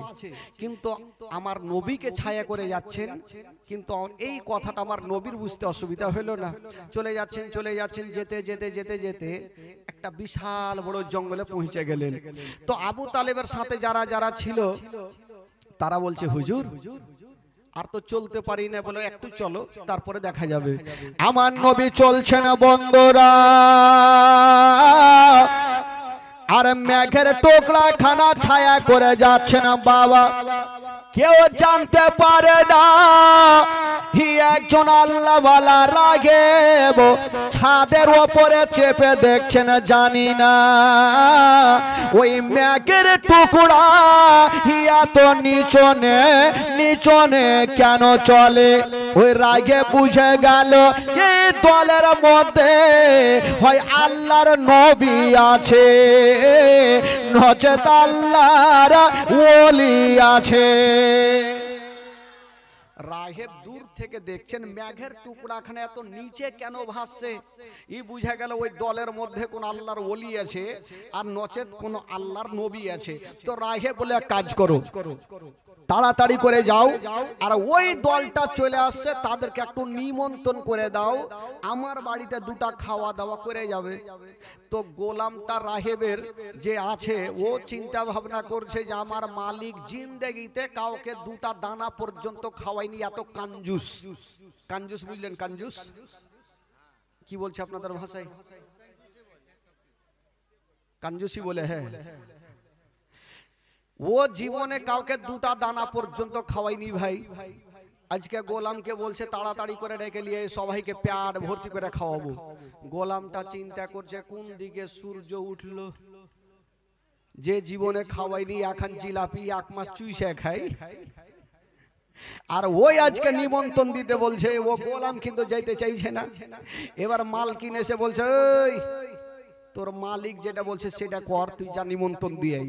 কিন্তু আমার নবীকে ছায়া করে যাচ্ছেন। কিন্তু এই কথাটা আমার নবীর বুঝতে অসুবিধা হলো না। চলে যাচ্ছেন চলে যাচ্ছেন, যেতে যেতে যেতে যেতে একটা বিশাল বড় জঙ্গলে পৌঁছে গেলেন। তো আবু তালেবের সাথে যারা যারা ছিল তারা বলছে হুজুর আর তো চলতে পারি না, বলে একটু চলো তারপরে দেখা যাবে। আমার নবী চলছেন বন্ধুরা, আর মেঘের টুকরা খানা ছায়া করে যাচ্ছে না বাবা, কেউ জানতে পারে না একজন আল্লাহওয়ালা রাগেব ছাদের ওপরে চেপে দেখছেন, জানি না ওই মেঘের টুকরা এত নিচনে নিচনে কেন চলে। ওই রাগে বুঝে গেল এই দলের মধ্যে হয় আল্লাহর নবী আছে, নচেত আল্লাহর ওলি আছে। রাহেব দূর থেকে দেখছেন মেঘের টুকরাখানে এত নিচে কেন ভাসছে। ই বুঝা গেল ওই দলের মধ্যে কোন আল্লাহর ওলি আছে আর নচেত কোন আল্লাহর নবী আছে। তো রাহেব বলে এক কাজ করো, তাড়াতাড়ি করে যাও আর ওই দলটা চলে আসছে তাদেরকে একটু নিমন্ত্রণ করে দাও, আমার বাড়িতে দুটা খাওয়া দাওয়া করে যাবে। তো গোলামটা রাহেবের যে আছে ও চিন্তা ভাবনা করছে যে আমার মালিক জিন্দেগিতে কাউকে দুটা দানা পর্যন্ত খাওয়ায়নি, এত কাঞ্জুস। কাঞ্জুস বুঝলেন? কাঞ্জুস কি বলছে আপনাদের ভাষায়? কাঞ্জুসি বলে। হ্যাঁ, ও জীবনে কাউকে দুটা দানা পর্যন্ত খাওয়ায়নি ভাই। আজকে গোলামকে বলছে তাড়াতাড়ি করে ডেকে নিয়ে সবাইকে পেট ভর্তি করে খাওয়াবো। গোলামটা চিন্তা করছে কোন দিকে সূর্য উঠলো, যে জীবনে খাওয়াইনি এখন জিলাপি এক মাস চুইসে খাই, আর ওই আজকে নিমন্ত্রণ দিতে বলছে। ও গোলাম কিন্তু যাইতে চাইছে না। এবার মালকিন এসে বলছে ওই তোর মালিক যেটা বলছে সেটা কর, তুই যা নিমন্ত্রণ দিয়ে।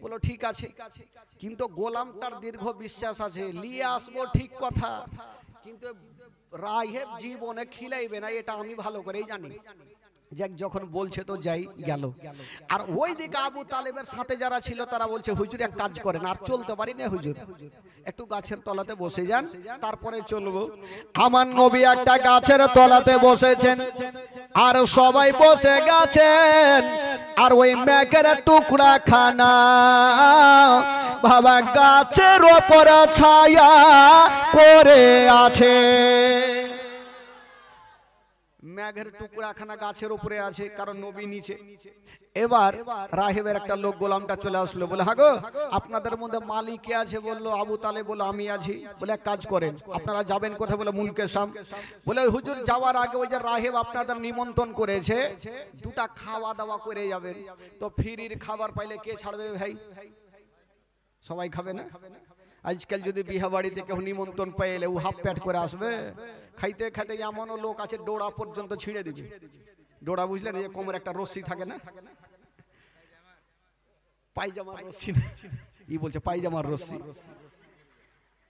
বলো ঠিক আছে, কিন্তু গোলামটার দীর্ঘ বিশ্বাস আছে নিয়ে আসবো ঠিক কথা, কিন্তু রাহেব জীবনে খিলাইবে না এটা আমি ভালো করেই জানি। যাক যখন বলছে তো যাই গেল। আর ওই দিকে আবু তালেবের সাথে যারা ছিল তারা বলছে হুজুর এক কাজ করেন, আর চলতে পারি না হুজুর, একটু গাছের তলাতে বসে যান তারপরে চলবো। আমার নবী একটা গাছের তলাতে বসেছেন আর সবাই বসে গেছেন, আর ওই মেঘের টুকরা খানা বাবা গাছের ওপরে ছায়া করে আছে। মেঘের টুকরাখানা গাছের উপরে আছে, কারণ নবী নিচে। এবার রাহেবের একটা লোক গোলামটা চলে আসলো, বলে হাগো আপনাদের মধ্যে মালিক কে আছে? বললো আবু তালেব। বলে আমি আছি। বলে এক কাজ করেন, আপনারা যাবেন কোথায়? বলে মুলকে শাম। বলে হুজুর যাওয়ার আগে ওই যে রাহেব আপনাদের নিমন্ত্রণ করেছে দুটা খাওয়া দাওয়া করে যাবেন। তো ফ্রির খাবার পাইলে কে ছাড়বে ভাই? সবাই খাবে না? আজকাল যদি বিহা বাড়িতে কেউ নিমন্ত্রণ পাইলে ও হাফ প্যাট করে আসবে? খাইতে খাইতে এমনও লোক আছে ডোড়া পর্যন্ত ছিঁড়ে দিবে। ডোড়া বুঝলেন, এই কোমর একটা রশ্মি থাকে না, পায়জামার রশ্মি। ই বলছে পায়জামার রশ্মি,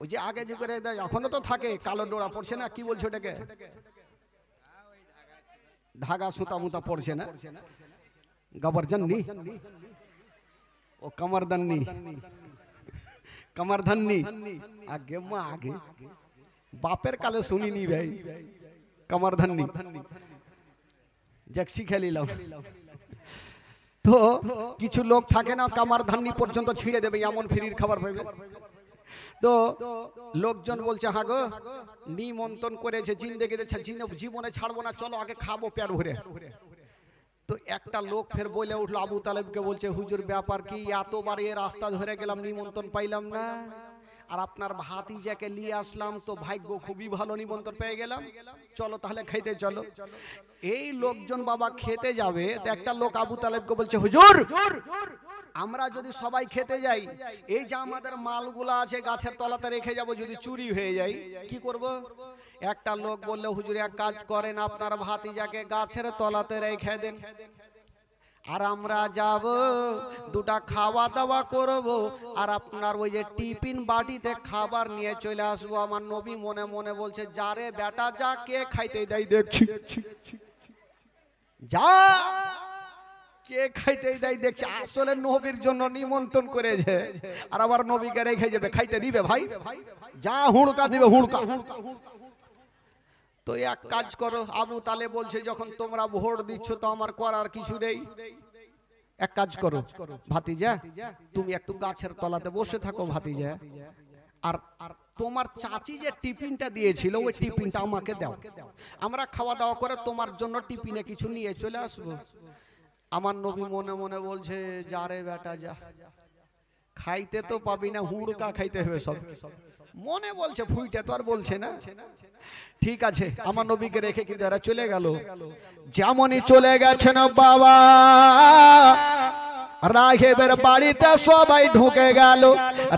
ওই যে আগে যে করে দেয় এখনো তো থাকে, কালো ডোড়া পড়ছে না, কি বলছে ওটাকে? ধাগা সুতা মুতা পড়ছে না, গবরজন্নি ও কমরদন্নি, কমরধন্নি। আগে মা আগে বাপের কালে শুনিনি ভাই কমরধন্নি, জ্যাক্সি খেলিলাম। তো কিছু লোক থাকে না কমরধন্নি পর্যন্ত ছিঁড়ে দেবে, এমন ফ্রির খাবার পাবে। তো লোকজন বলছে হ্যাঁ গো নিমন্ত্রণ করেছে জিন্দেগিতে জীবনে ছাড়বো না, চলো আগে খাবো পেট ভরে। তো একটা লোক ফের বলে উঠলো আবু তালেবকে, বলছে হুজুর ব্যাপার কি, এতবার এ রাস্তা ধরে গেলাম নিমন্ত্রণ পাইলাম না, আর আপনার ভাতিজাকে নিয়ে আসলাম, তো ভাগ্য খুবই ভালো নিমন্ত্রণ পেয়ে গেলাম, চলো তাহলে খেতে চলো। এই লোকজন বাবা খেতে যাবে, তো একটা লোক আবু তালেবকে বলছে হুজুর আমরা যদি সবাই খেতে যাই, এই যে আমাদের মালগুলা আছে গাছের তলাতে রেখে যাব, যদি চুরি হয়ে যায় কি করব? একটা লোক বললো হুজুর এক কাজ করেন, আপনার ভাতিজাকে গাছের তলাতে রেখে দেন, আর আমরা যাব দুটা খাওয়া দাওয়া করব, আর আপনার ওই যে টিফিন বাটিতে খাবার নিয়ে চলে আসবো। আমার নবী মনে মনে বলছে যারে বেটা যা, কে খাইতে দেয় দেখছি, যা কে খাইতে দেয় দেখছি। আসলে নবীর জন্য নিমন্ত্রণ করেছে, আর আবার নবীকে রেখে যাবে, খাইতে দিবে ভাই? যা হুড়কা দিবে হুড়কা। তো এক কাজ করো, আবু তালেব বলছে যখন তোমরা ভোট দিচ্ছ তো আমার করার কিছু নেই, এক কাজ করো ভাতিজা তুমি একটু গাছের তলাতে বসে থাকো ভাতিজা, আর তোমার চাচি যে টিফিনটা দিয়েছিল ওই টিফিনটা আমাকে দাও, আমরা খাওয়া দাওয়া করে তোমার জন্য টিফিনে কিছু নিয়ে চলে আসবো। আমার নবী মনে মনে বলছে যা রে বেটা যা, খাইতে তো পাবি না, হুড়কা খাইতে হবে সব। মনে বলছে, ফুইটা তো আর বলছে না। ঠিক আছে, আমার নবীকে রেখে কিন্তু এরা চলে গেল। যেমনই চলে গেছেন বাবা, রাঘবের বাড়িতে সবাই ঢুকে গেল।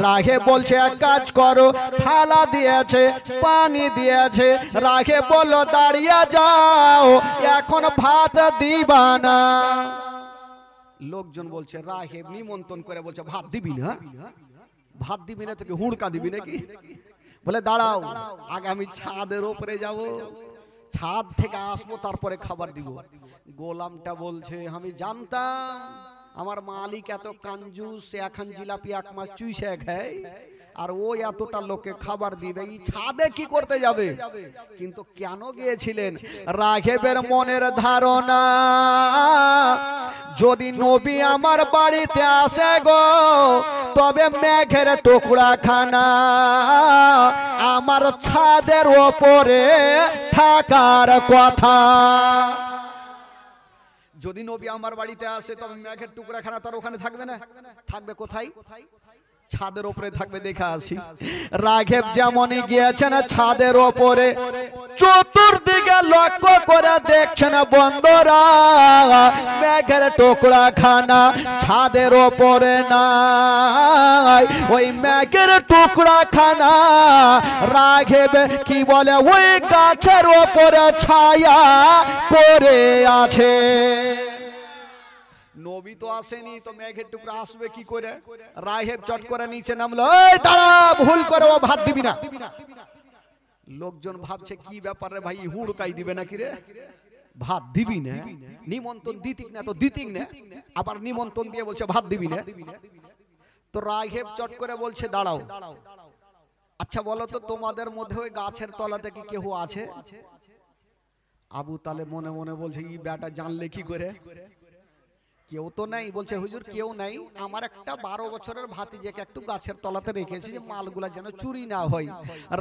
রাঘব বলছে এক কাজ করো, থালা দিয়েছে, পানি দিয়েছে। রাঘব বলল দাঁড়িয়ে যাও, এখন ভাত দিবা না। লোকজন বলছে রাঘব নিমন্ত্রণ করে বলছে ভাত দিবি না? ভাত দিবি না তোকে হুড়কা দিবি নাকি? বলে দাঁড়াও, আগে আমি ছাদের উপরে যাব, ছাদ থেকে আসবো, তারপরে খাবার দিব। গোলামটা বলছে আমি জানতাম আমার মালিক এত কাঞ্জুস, সে এখন জিলাপি এক মাস চুইসে খায়, আর ও এতটা লোকে খাবার দিবে, এই ছাদে কি করতে যাবে? কিন্তু কেন গিয়েছিলেন? রাঘবের মনের ধারণা, যদি নবী আমার বাড়িতে আসে গো, তবে মেঘের টুকরা খানা আমার ছাদের ওপরে থাকার কথা। যদি নবী আমার বাড়িতে আসে, তবে মেঘের টুকরা খানা তার ওখানে থাকবে না? থাকবে কোথায়? ছাদের উপরে থাকবে। দেখে আসি। রাঘব যেমনই গিয়েছেন ছাদের ওপরে, চতুর্দিকে লক্ষ্য করে দেখছেন বন্ধুরা, মেঘের টুকরা খানা ছাদের ওপরে নাই। ওই মেঘের টুকরা খানা রাঘব কি বলে, ওই গাছের ওপরে ছায়া করে আছে। নবী তো আসেনি, তো মেঘের টুকরা আসবে কি করে? রাঘব চট করে নিচে নামলো, এই দাঁড়া, ভুল করে ও ভাত দিবি না। লোকজন ভাবছে কি ব্যাপার রে ভাই, হুড়কাই দিবে নাকি রে? ভাত দিবি না? নিমন্ত্রণ দিতিক না তো দিতিক না, আবার নিমন্ত্রণ দিয়ে বলছে ভাত দিবি না। তো রাঘব চট করে বলছে দাঁড়াও, আচ্ছা বলো তো তোমাদের মধ্যে ওই গাছের তলাতে কি কেউ আছে? আবু তালেব মনে মনে বলছে এই বেটা জানলে কি করে? কেউ তো নাই। বলছে হুজুর কেউ নাই, আমার একটা 12 বছরের ভাতিজাকে একটু গাছের তলাতে রেখেছি যে মালগুলা যেন চুরি না হয়।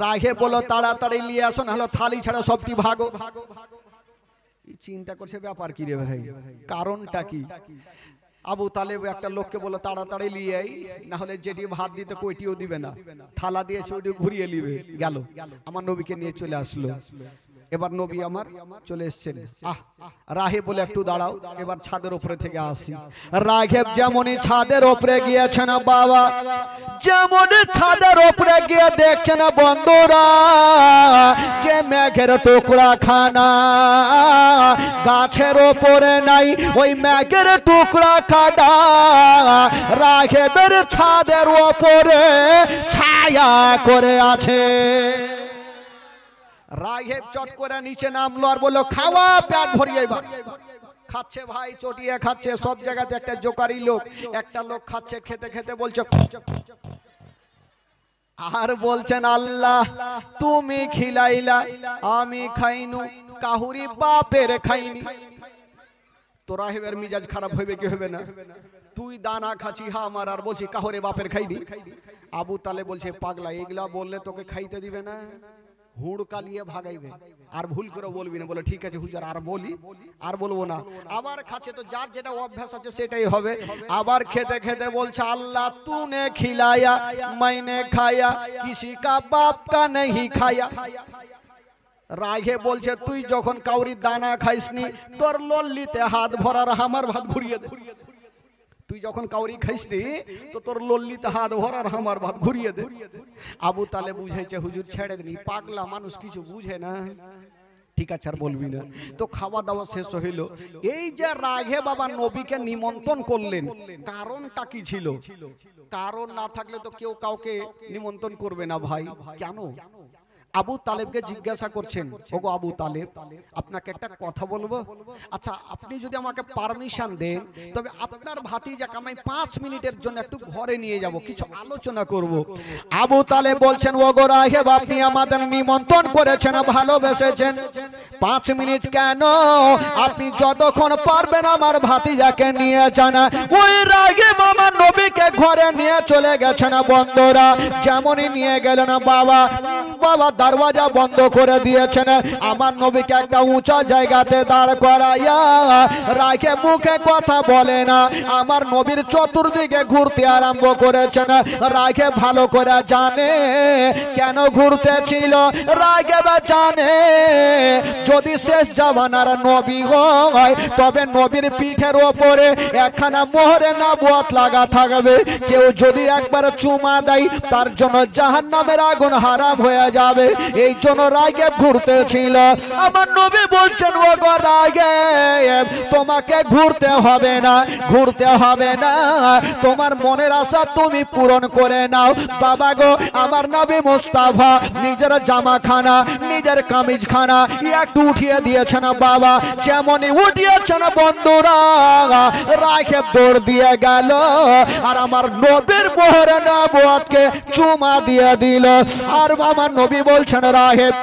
রাঘব বলো তাড়াতাড়ি নিয়ে আসো, না হলে থালি ছাড়া সবটি ভাগো। চিন্তা করছে ব্যাপার কি রে ভাই, কারণটা কি? আবু তালেব একটা লোককে বলো তাড়াতাড়ি নিয়ে আই, না হলে যেটি ভাত দিতে কইটিও দিবে না, থালা দিয়েছে ওইটি ঘুরিয়ে নিবে। গেল, আমার নবীকে নিয়ে চলে আসলো। এবার নবী আমার চলে এসেছেন। রাঘব বলে একটু দাঁড়াও, এবার ছাদের উপরে থেকে আসি। রাঘব যেমনই ছাদের উপরে গিয়েছেন বাবা, যেমনই ছাদের উপরে গিয়ে দেখছেন বন্ধুরা, যে মেঘের টুকরা খানা গাছের ওপরে নাই, ওই মেঘের টুকরা খানা রাঘবের ছাদের ওপরে ছায়া করে আছে। রাঘব চট করে নিচে নামলো আর বললো খাওয়া, পেট ভরিয়ে। এবার খাচ্ছে ভাই, চটিয়ে খাচ্ছে। সব জায়গাতে একটা জোকারি লোক, একটা লোক খাচ্ছে, খেতে খেতে বলছে, আর বলছেন আল্লাহ তুমি খিলাইলা, আমি খাইনু, কাহুরি বাপের খাইনি। তো রাঘবের মিজাজ খারাপ হইবে কি হবে না? তুই দানা খাচ্ছি হা আমার, আর বলছি কাহুরে বাপের খাইনি। আবু তালেব বলছে পাগলা, এগুলা বললে তোকে খাইতে দিবে না, হুড়কা নিয়ে ভাগাইবে। আর ভুল করে বলবি না। বলে ঠিক আছে হুজুর, আর বলি, আর বলবো না। আবার খাচ্ছে, তো যার যেটা অভ্যাস আছে সেটাই হবে। আবার খেতে খেতে বলছে আল্লাহ তूने खिलाया मैंने खाया, किसी का बाप का नहीं खाया। রাঘব বলছে তুই যখন কাউরির দানা খাইসনি, তোর লল্লিতে হাত ভরার আমার ভাত ঘুরিয়ে দে। তুই যখন কাউরি খাইসনি, তো তোর লল্লিতে হাত ভরার আমার ভাত ঘুরিয়ে দে। আবু তালেব বুঝাইছে হুজুর ছেড়ে দিন, পাগলা মানুষ কিছু বুঝে না। ঠিক আছে আর বলবি না। তো খাওয়া দাওয়া শেষ হইল। এই যে রাঘব বাবা নবীকে নিমন্ত্রণ করলেন, কারণটা কি ছিল? কারণ না থাকলে তো কেউ কাউকে নিমন্ত্রণ করবে না ভাই। কেন? আবু তালেবকে জিজ্ঞাসা করছেন, ওগো আবু তালেব, আপনাকে একটা কথা বলবো। আচ্ছা আপনি যদি আমাকে পারমিশন দেন, তবে আপনার ভাতিজাকে আমি 5 মিনিটের জন্য একটু ঘরে নিয়ে যাব, কিছু আলোচনা করব। আবু তালেব বলছেন, ওগো রাঘব, আপনি আমাদের নিমন্ত্রণ করেছেন, ভালোবেসেছেন, 5 মিনিট কেন, আপনি যতক্ষণ পারবেন আমার ভাতিজাকে নিয়ে যান। ওই রাঘব আমার নবীকে ঘরে নিয়ে চলে গেছেন বন্ধুরা। যেমনই নিয়ে গেলেন বাবা, বাবা দরওয়াজা বন্ধ করে দিয়েছেন। আমার নবীকে একটা উঁচা জায়গাতে দাঁড় করাইয়া রাখে, মুখে কথা বলে না। আমার নবীর চতুর্দিকে ঘুরতে আরম্ভ করেছেন। রাখে ভালো করে জানে কেন ঘুরতেছিল। রাখে বা জানে যদি শেষ জামানার নবী হয় তবে নবীর পিঠের ওপরে একখানা মোহরে নবুয়ত লাগা থাকবে। কেউ যদি একবার চুমা দেয় তার জন্য জাহান্নামের আগুন হারাম হয়ে যাবে। এই জন্য রাগে ঘুরতেছিল। আমার নবী বলছেন, ও গো রাগে, তোমাকে ঘুরতে হবে না, ঘুরতে হবে না, তোমার মনের আশা তুমি পূরণ করে নাও। বাবা গো, আমার নবী মুস্তাফা নিজের জামাখানা, নিজের কামিজখানা একটু উঠিয়ে দিয়েছেন বাবা। যেমনই উঠিয়েছেন বন্ধুরা, রাখে দৌড় দিয়ে গেল আর আমার নবীর মোহরে নবুয়তকে চুমা দিয়ে দিল। আর আমার নবী বলছেন, রাহেব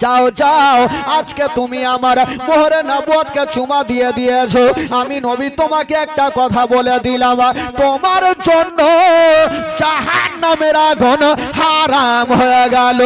যাও যাও, আজকে তুমি আমার মোহরে নবুয়তকে চুমা দিয়ে দিয়েছো। আমি নবী তোমাকে একটা কথা বলে দিলাম, তোমার জন্য জাহান্নামের আগুন হারাম হয়ে গেল।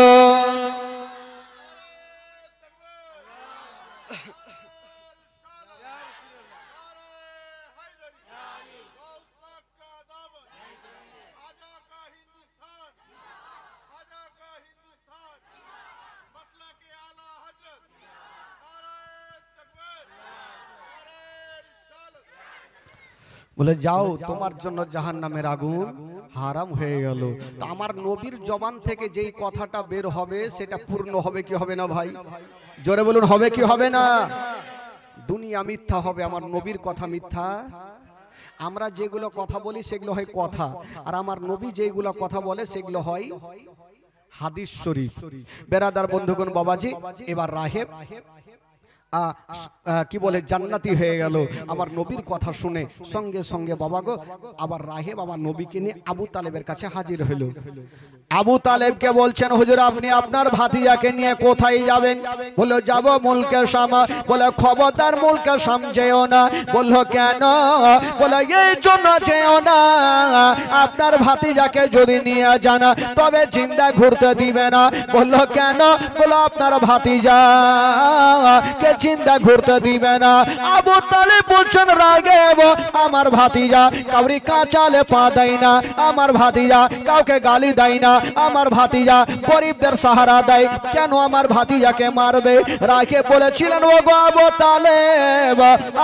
বলে যাও, তোমার জন্য জাহান্নামের আগুন হারাম হয়ে গেল। তো আমার নবীর জবান থেকে যেই কথাটা বের হবে সেটা পূর্ণ হবে কি হবে না ভাই? জোরে বলুন, হবে কি হবে না? দুনিয়া মিথ্যা হবে, আমার নবীর কথা মিথ্যা। আমরা যেগুলো কথা বলি সেগুলো হয় কথা, আর আমার নবী যেগুলো কথা বলে সেগুলো হয় হাদিস শরীফ। বেরাদার বন্ধুগণ বাবাজি, এবার রাহেব কি বলে জান্নাতি হয়ে গেল আমার নবীর কথা শুনে। সঙ্গে সঙ্গে বাবা গো, আবার রাহেব আমার নবীকে নিয়ে আবু তালেবের কাছে হাজির হইল। আবু তালেবকে বলছেন, হুজুর আপনি আপনার ভাতিজাকে নিয়ে কোথায় যাবেন? বললো যাব মুলকে শাম। বলে খবরদার মুলকে শাম যেও না। বললো কেন? বলে এই জন্য যেও না, আপনার ভাতিজাকে যদি নিয়ে যান তবে জিন্দা ঘুরতে দিবে না। বললো কেন? বললো আপনার ভাতিজা কে জিন্দা ঘুরতে দিবে না। আবু তালেব বলছেন, রাগেব আমার ভাতিজা কাউরি কাঁচালে পা দেয় না, আমার ভাতিজা কাউকে গালি দেয় না, আমার ভাতিজা গরিবদের সাহারা দেয়, কেন আমার ভাতিজাকে মারবে? রাগে বলেছিলেন, ও গো আবু তালেব,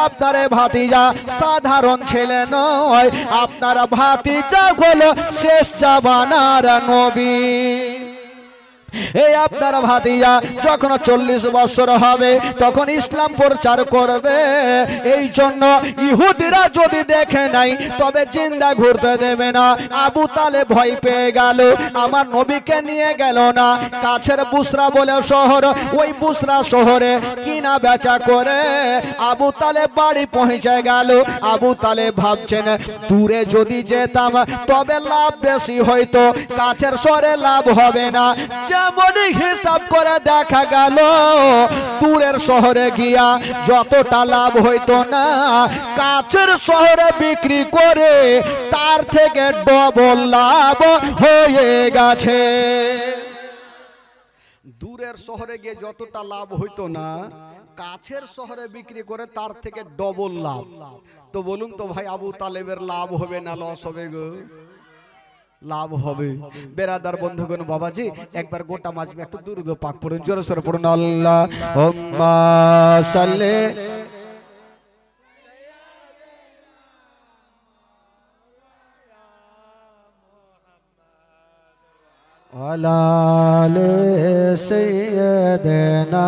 আপনার ভাতিজা সাধারণ ছেলে নয়, আপনার ভাতিজা হলো শেষ জামানার নবী। এই আপনার ভাতিজা যখন 40 বছর হবে তখন ইসলাম প্রচার করবে। এই জন্য ইহুদিরা যদি দেখে নাই তবে জিন্দা ঘুরতে দেবে না। আবু তালেব ভয় পেয়ে গেল, আমার নবীকে নিয়ে গেল না। কাছের বুসরা বলে শহর, ওই বুসরা শহরে কিনা বেচা করে আবু তালেব বাড়ি পৌঁছে গেল। আবু তালেব ভাবছেন, দূরে যদি যেতাম তবে লাভ বেশি হইতো, কাছের শহরে লাভ হবে না। যেমনই হিসাব করে দেখা গেল দূরের শহরে গিয়া যতটা লাভ হইতো না, কাছের শহরে বিক্রি করে তার থেকে ডবল লাভ হয়ে গেছে। দূরের শহরে গিয়ে যতটা লাভ হইতো না, কাছের শহরে বিক্রি করে তার থেকে ডবল লাভ। তো বলুন তো ভাই, আবু তালেবের লাভ হবে না লস হবে গো? লাভ হবে। বেরাদার বন্ধুগণ বাবাজি, একবার গোটা মাজমে একটু দুরূদ পাক পড়ুন, জোরে সোরে পড়ুন, আল্লাহুম্মা সাল্লি আলা আলি সাইয়্যিদিনা।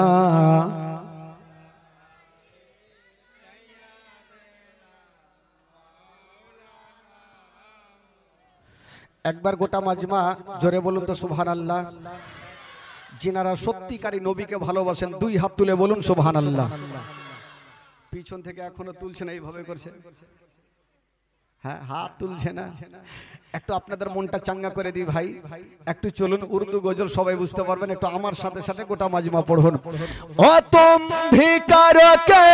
একবার গোটা মাজমা জোরে বলুন তো সুবহানাল্লাহ। যিনারা সত্যিকারী নবীকে ভালোবাসেন দুই হাত তুলে বলুন সুবহানাল্লাহ। পিছন থেকে এখনো তুলছে না, এইভাবে করছে, হ্যাঁ হাত তুলছে না। একটু আপনাদের মনটা চাঙ্গা করে দিই ভাই, একটু চলুন উর্দু গজল সবাই বুঝতে পারবেন, একটু আমার সাথে সাথে গোটা মাজমা পড়ুন। ও তুম ভিকার কে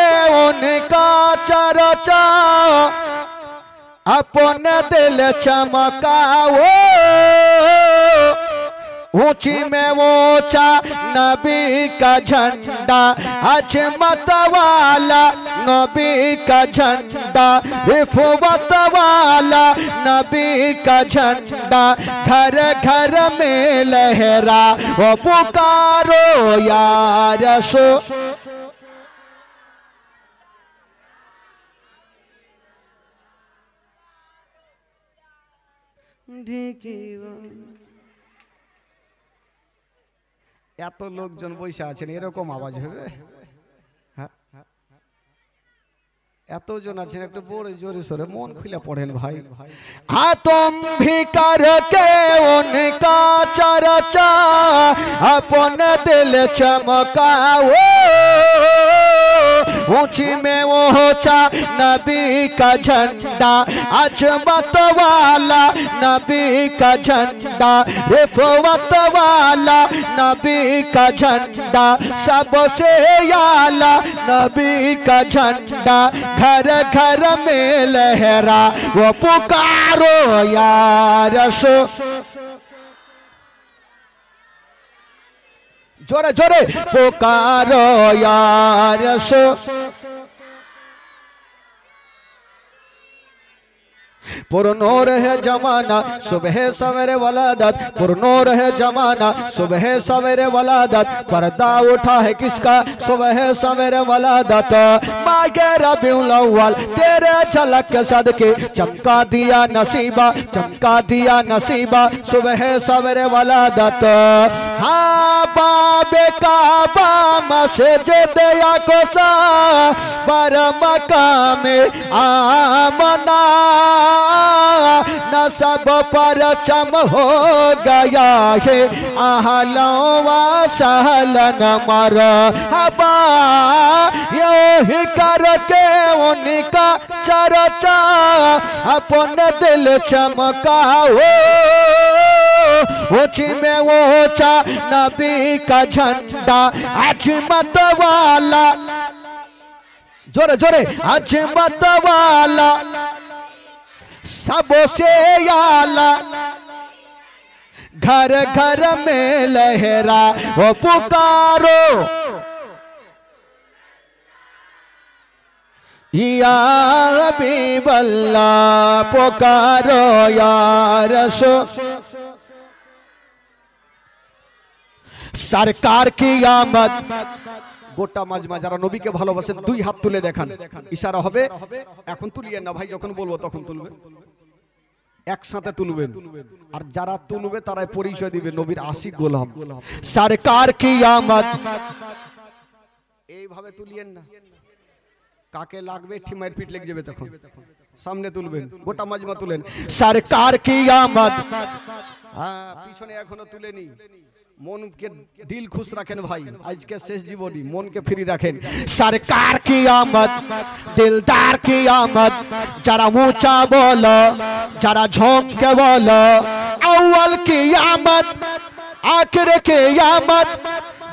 উনকা চর্চা अपने दिल चमकाओ, ऊंची में ऊंचा नबी का झंडा, अजमत वाला नबी का झंडा, रिफवत वाला नबी का झंडा, घर घर में लहरा वो पुकारो या रसूल। এত লোকজন বসে আছেন, এরকম আওয়াজ হবে? হ্যাঁ, এতজন আছেন, একটু বড় জোরে সোরে মন খুলে পড়েন ভাই। तुम भी करके उनका चर्चा अपने दिल चमकाओ, ऊंची में ऊंचा नबी का झंडा, अजमत वाला नबी का झंडा, रिफवत वाला नबी का झंडा, सबसे आला नबी का झंडा, घर घर में लहरा वो पुकारो या रसूल। जोरे जोरे पुकारो या रसूल। पुरनूर है जमाना सुबह सवेरे वलादत, पुरनूर है जमाना सुबह सवेरे वलादत, पर्दा उठा है किसका सुबह सवेरे वलादत, मागे रबीउल अव्वल तेरे झलक के सदके चमका दिया नसीबा, चमका दिया नसीबा सुबह सवेरे वलादत। हाँ बाबे काबा मस्जिद या कोसा बर मकाम आमना, नसब पर चम हो गया है आहलों व सहलन मरहबा, यही करके उनका चर्चा अपने दिल चमकाओ, ऊंची में ऊंचा नबी का झंडा, अजमत वाला, जोरे जोरे अजमत वाला, सबसे आला, घर घर में लहरा वो पुकारो या हबीब अल्लाह, पुकारो या रसूल। सरकार की आमद, গোটা মাজমা যারা নবীকে ভালোবাসেন দুই হাত তুলে দেখান, ইশারা হবে। এখন তুলিয়েন না ভাই, যখন বলবো তখন তুলবেন, একসাথে তুলবেন, আর যারা তুলবে তারাই পরিচয় দিবে নবীর আশিক গোলাম। সরকার কি আমদ, এইভাবে তুলিয়েন না, কাকে লাগবে ঠিমাইর পিঠ লেগে যাবে, তখন সামনে তুলবেন, গোটা মাজমা তুলেন। সরকার কি আমদ, হ্যাঁ পিছনে এখনো তুলেনি। मन के दिल खुश रखें भाई, आज के शेष जीवनी मन के फ्री रखें। सरकार की आमद, दिलदार की आमद, जरा ऊंचा बोलो, जरा झोंक के बोलो, अव्वल की आमद, आखिर की आमद,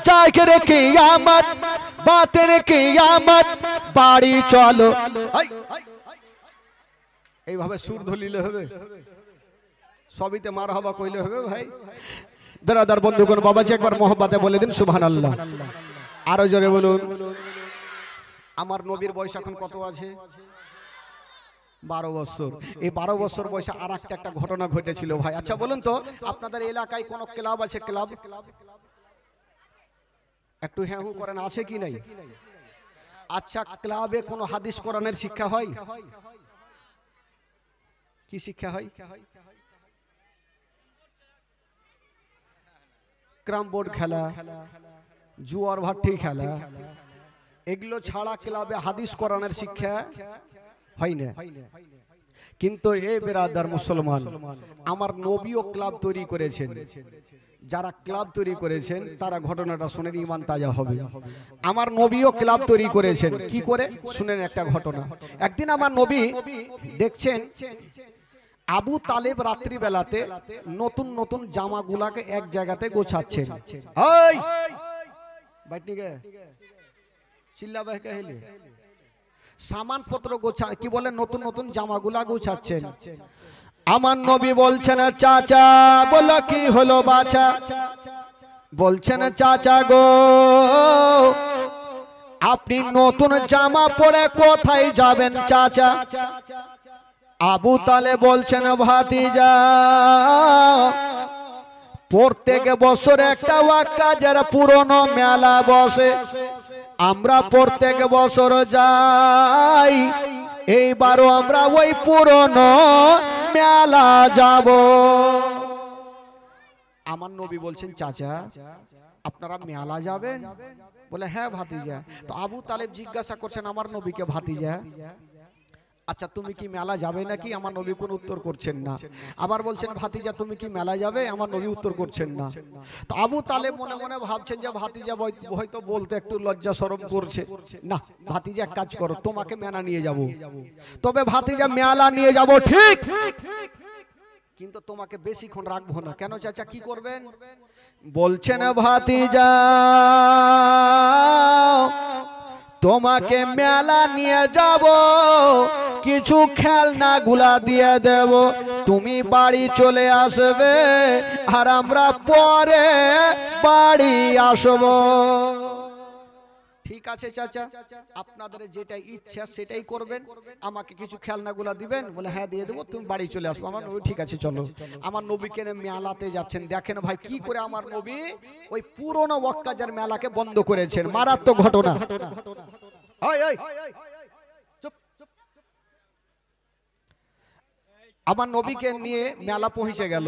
जाहिर की आमद, बातिन की आमद, बाड़ी चलो। এইভাবে সুর ধলিলে হবে, সবিতে মারহাবা কইলে হবে ভাই। বেরাদার বন্ধুগণ, বাবাজি একবার মোহব্বতে বলে দিন সুবহানাল্লাহ, আরো জোরে বলুন। আমার নবীর বয়স এখন কত আছে? 12 বছর। এই 12 বছর বয়সে আর একটা ঘটনা ঘটেছিল ভাই। আচ্ছা বলুন তো, আপনাদের এলাকায় কোন ক্লাব আছে? ক্লাব একটু হ্যাঁ হু করেন, আছে কি নাই? আচ্ছা ক্লাবে কোন হাদিস কোরআনের শিক্ষা হয়? কি শিক্ষা হয়? ক্রাম বোর্ড খেলা, জুয়ার ভাট্টি খেলা, এগুলো ছাড়া ক্লাবে হাদিস কোরআনের শিক্ষা হয় না। কিন্তু এই বেরাদার মুসলমান, আমার নবীও ক্লাব তৈরি করেছেন। যারা ক্লাব তৈরি করেছেন তারা ঘটনাটা শুনে ঈমান তাজা হবে। আমার নবীও ক্লাব তৈরি করেছেন, কি করে শুনেন একটা ঘটনা। একদিন আমার নবী দেখছেন আবু তালেব রাত্রি বেলাতে নতুন নতুন জামাগুলাকে এক জায়গাতে গোছাচ্ছেন। এই বাইটনিকে চিল্লাবে কাহিলে সামানপত্র গোছা, কি বলে, নতুন নতুন জামাগুলা গোছাচ্ছেন। আমার নবী বলছেন চাচা, বলো কি হলো বাছা? বলছেন চাচা গো, আপনি নতুন জামা পরে কোথায় যাবেন চাচা? আবু তালেব বলছেন ভাতিজা, প্রত্যেক বছর একটা ওয়াক্কাজের পুরনো মেলা বসে, আমরা প্রত্যেক বছর যাই, এইবারও আমরা ওই পুরনো মেলা যাব। আমার নবী বলছেন চাচা আপনারা মেলা যাবেন? বলে হ্যাঁ ভাতিজা। তো আবু তালেব জিজ্ঞাসা করছেন আমার নবীকে, ভাতিজা আচ্ছা তুমি কি মেলা যাবে নাকি? আমার নবী কোনো উত্তর করছেন না। আবার বলছেন ভাতিজা তুমি কি মেলা যাবে? আমার নবী উত্তর করছেন না। তো আবু তালেব মনে মনে ভাবছেন যে ভাতিজা হয়তো বলতে একটু লজ্জা শরম করছে। না ভাতিজা এক কাজ করো, তোমাকে মেলা নিয়ে যাব। তবে ভাতিজা মেলা নিয়ে যাব ঠিক, কিন্তু তোমাকে বেশিক্ষণ রাখবো না। কেন চাচা, কি করবেন? বলছেন ভাতিজা, তোমাকে মেলা নিয়ে যাব, কিছু খেলনা গুলা দিয়ে দেব, তুমি বাড়ি চলে আসবে, আর আমরা পরে বাড়ি আসব। ঠিক আছে চাচা, আপনাদের যেটা ইচ্ছা সেটাই করবেন, আমাকে কিছু খেলনাগুলা দিবেন। বলে হ্যাঁ দিয়ে দেবো, তুমি বাড়ি চলে আসবো। আমার নবী ঠিক আছে চলো। আমার নবীকে মেলাতে যাচ্ছেন। দেখেন ভাই কি করে আমার নবী ওই পুরনো ওয়াক্কাজার মেলাকে বন্ধ করেছেন। মারাত্মক ঘটনা। আমার নবীকে নিয়ে মেলা পৌঁছে গেল।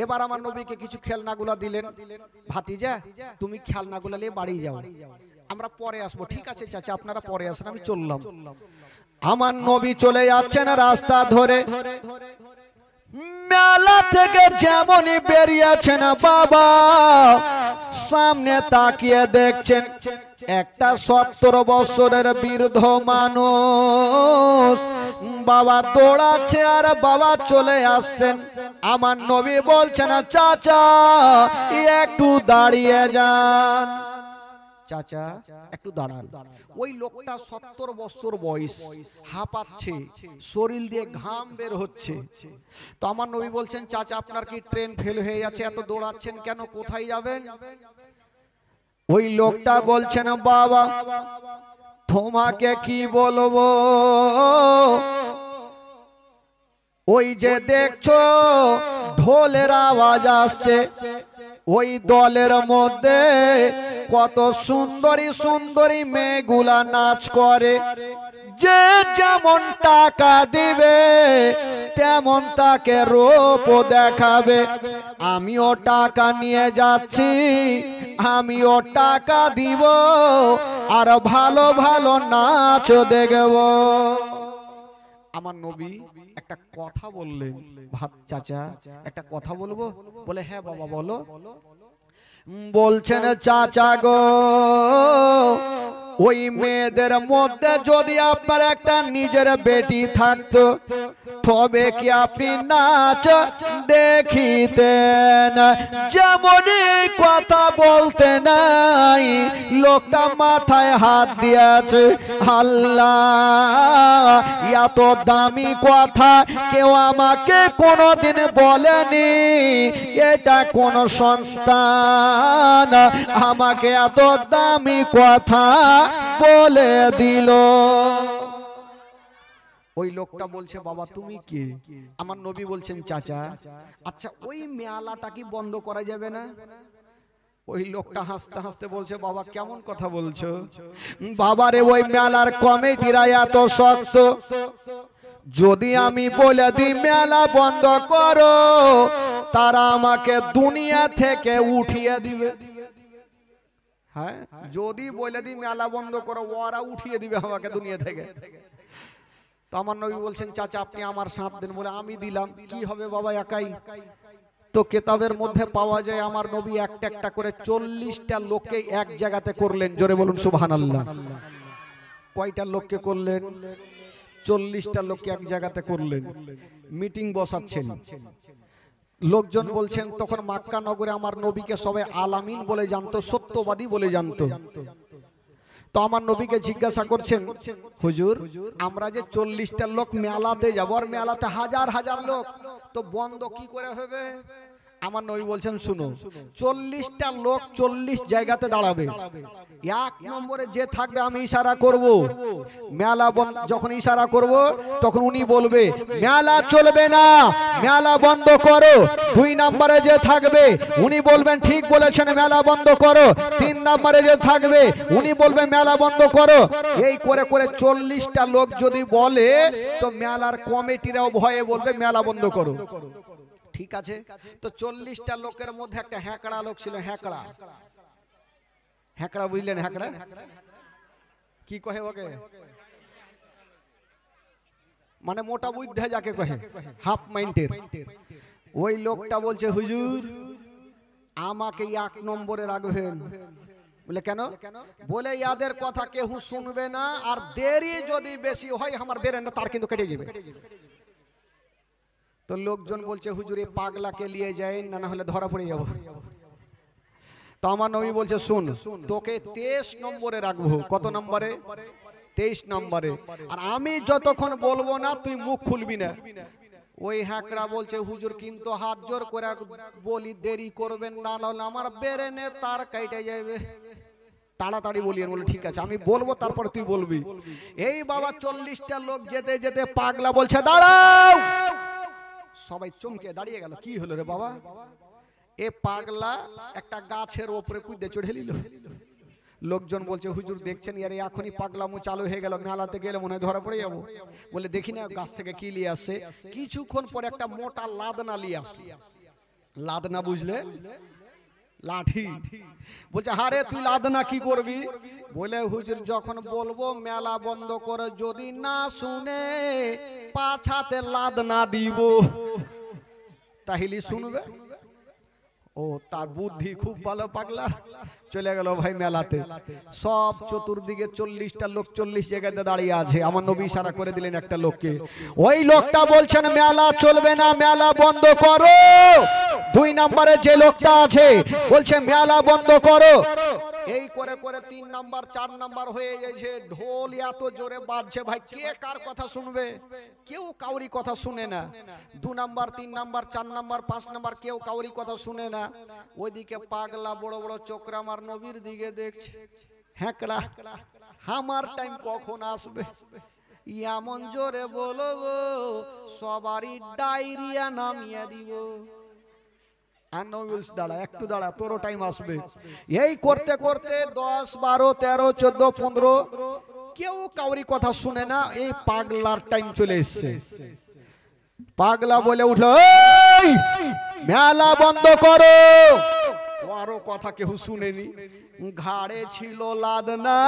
এবার আমার নবীকে কিছু খেলনাগুলা দিলেন। ভাতিজা তুমি খেলনাগুলা নিয়ে বাড়ি যাও, আমরা পরে আসবো। ঠিক আছে চাচা আপনারা পরে আসেন, আমি চললাম। আমার নবী চলে যাচ্ছেন রাস্তা ধরে। মেলা থেকে যেমনই বেরিয়েছেন বাবা, সামনে তাকিয়ে দেখছেন একটা 70 বছরের বৃদ্ধ মানুষ বাবা দৌড়াচ্ছে, আর বাবা চলে আসছেন। আমার নবী বলছেন চাচা একটু দাঁড়িয়ে যান। চাচা একটু দাঁড়ান। ওই লোকটা 70 বছর বয়স, হাঁপাচ্ছে, শরীর দিয়ে ঘাম বের হচ্ছে। তো আমার নবী বলছেন চাচা আপনার কি ট্রেন ফেল হয়ে যাচ্ছে, এত দৌড়াচ্ছেন কেন, কোথায় যাবেন? ওই লোকটা বলছেন বাবা তোমাকে কি বলবো, ওই যে দেখছো ঢোলের আওয়াজ আসছে, ওই দলের মধ্যে কত সুন্দরী সুন্দরী মেয়েগুলা নাচ করে, যে যেমন টাকা দিবে তেমন তাকে রূপ দেখাবে। আমিও টাকা নিয়ে যাচ্ছি, আমিও টাকা দিব, আর ভালো ভালো নাচ দেখব। আমার নবী একটা কথা বললেন, ভাত চাচা একটা কথা বলবো? বলে হ্যাঁ বাবা বলো। বলছেন চাচা গো, ওই মেয়েদের মধ্যে যদি আপনার একটা নিজের বেটি থাকতো, তবে কি আপনি নাচ দেখিতেন? যেমনই কথা বলতে নাই, লোকটা মাথায় হাত দিয়েছে। আল্লাহ, এত দামি কথা কেউ আমাকে কোনোদিন বলেনি। এটা কোন সন্তান আমাকে এত দামি কথা বলে দিল? ওই লোকটা বলছে বাবা তুমি কে? আমার নবী বলছেন চাচা আচ্ছা ওই মেলাটা কি বন্ধ করা যাবে না? ওই লোকটা হাসতে হাসতে বলছে বাবা কেমন কথা বলছো? বাবারে ওই মেলার কমিটিরা এত শক্ত, যদি আমি বলে দিই মেলা বন্ধ করো, তারা আমাকে দুনিয়া থেকে উঠিয়ে দিবে। হ্যাঁ, যদি বলে দিই মেলা বন্ধ করো, ওরা উঠিয়ে দিবে আমাকে দুনিয়া থেকে। তো আমার নবী বলছেন চাচা আপনি আমার সাথ দেন। বলে আমি দিলাম, কি হবে বাবা একাই? তো কেতাবের মধ্যে পাওয়া যায় আমার নবী একটা একটা করে 40টা লোককে এক জায়গাতে করলেন। জোরে বলুন সুবহানাল্লাহ। কয়টা লোককে করলেন? 40টা লোককে এক জায়গাতে করলেন, মিটিং বসাচ্ছেন। লোকজন বলছেন তখন মক্কা নগরে আমার নবীকে সবাই আলামিন বলে জানতো, সত্যবাদী বলে জানতো। তো আমার নবীকে জিজ্ঞাসা করছেন হুজুর আমরা যে 40টা লোক মেলাতে যাবো, আর মেলাতে হাজার হাজার লোক, তো বন্ধ কি করে হবে? আমার নবী বলছেন শুনো, 40টা লোক 40 জায়গাতে দাঁড়াবে। এক নম্বরে যে থাকবে আমি ইশারা করব, মেলা বন্ধ। যখন ইশারা করব তখন উনি বলবে মেলা চলবে না, মেলা বন্ধ করো। 2 নম্বরে যে থাকবে উনি বলবেন ঠিক বলেছেন, মেলা বন্ধ করো। 3 নম্বরে যে থাকবে উনি বলবেন মেলা বন্ধ করো। এই করে করে 40টা লোক যদি বলে তো মেলার কমিটিরাও ভয়ে বলবে মেলা বন্ধ করো। ঠিক আছে, তো 40টা লোকের মধ্যে একটা হ্যাকড়া লোক ছিল। হ্যাকড়া, হ্যাকড়া বুঝলেন? হ্যাকড়া কি কহে ওকে? মানে মোটা বুদ্ধে যাকে কহে, হাফ মাইন্ডের। ওই লোকটা বলছে হুজুর আমাকে 1 নম্বরে রাখবেন। বলে কেন? বলে ইয়াদের কথা কেউ শুনবে না, আর দেরি যদি বেশি হয় আমার বেরেন্ডা তার কিন্তু কেটে যাবে। তো লোকজন বলছে হুজুর এই পাগলাকে নিয়ে যাই, না হলে ধরা পড়ে যাব। তো আমার নবী বলছে শুন, তোকে 23 নম্বরে রাখবো। কত নম্বরে? 23 নম্বরে। আর আমি যতক্ষণ বলবো না তুই মুখ খুলবি না। ওই হ্যাকড়া বলছে হুজুর কিন্তু হাত জোর করে বলি দেরি করবেন না, নাহলে আমার বেরেনে তার কেটে যাবে। তাড়াতাড়ি বলিয়েন। বলে ঠিক আছে আমি বলবো, তারপর তুই বলবি। এই বাবা 40টা লোক যেতে যেতে পাগলা বলছে দাঁড়াও। সবাই চমকে দাঁড়িয়ে গেল। কি হলো রে বাবা? এ পাগলা একটা গাছের উপরে কুইদে চড়ে নিল। লোকজন বলছে হুজুর দেখছেন ইয়ার এখনই পাগলামু চালু হয়ে গেল, মেলাতে গেলে মনে হয় ধরা পড়ে যাবো। বলে দেখি না গাছ থেকে কি নিয়ে আসে। কিছুক্ষণ পরে একটা মোটা লাদনা নিয়ে আসলো। লাদনা বুঝলে? লাঠি। বলছে হারে তুই লাদনা কি করবি? বলে হুজুর যখন বলবো মেলা বন্ধ করে, যদি না শুনে পাছাতে লাদনা দিব, তাহলে শুনবে। ও তার বুদ্ধি খুব ভালো। পাগলা চলে গেল ভাই মেলাতে। সব চতুর্দিকে 40টা লোক 40 জায়গাতে দাঁড়িয়ে আছে। আমার নবী ইশারা করে দিলেন একটা লোককে। ওই লোকটা বলছেন মেলা চলবে না, মেলা বন্ধ করো। 2 নম্বরে যে লোকটা আছে বলছে মেলা বন্ধ করো। এই করে করে 3 নাম্বার 4 নাম্বার হয়ে যাচ্ছে। ঢোল এত জোরে বাজছে ভাই, কে কার কথা শুনবে? কেউ কাউরি কথা শুনে না। 2 নাম্বার 3 নাম্বার 4 নাম্বার 5 নাম্বার কেউ কাউরি কথা শুনে না। ওইদিকে পাগলা বড় বড় চোখরা আমার নবীর দিকে দেখছে। হ্যাকড়া আমার টাইম কখন আসবে? এমন জোরে বলবো সবারই ডায়রিয়া নামিয়ে দিব। দাঁড়া একটু দাঁড়া, তোরও টাইম আসবে। এই করতে করতে 10 12 13 14 15 কেউ কাউরি কথা শুনে না। এই পাগলার টাইম চলে এসছে। পাগলা বলে উঠলো এই মেলা বন্ধ করো। আরো কথা কেউ শুনেনি। ঘাড়ে ছিল লাদনা,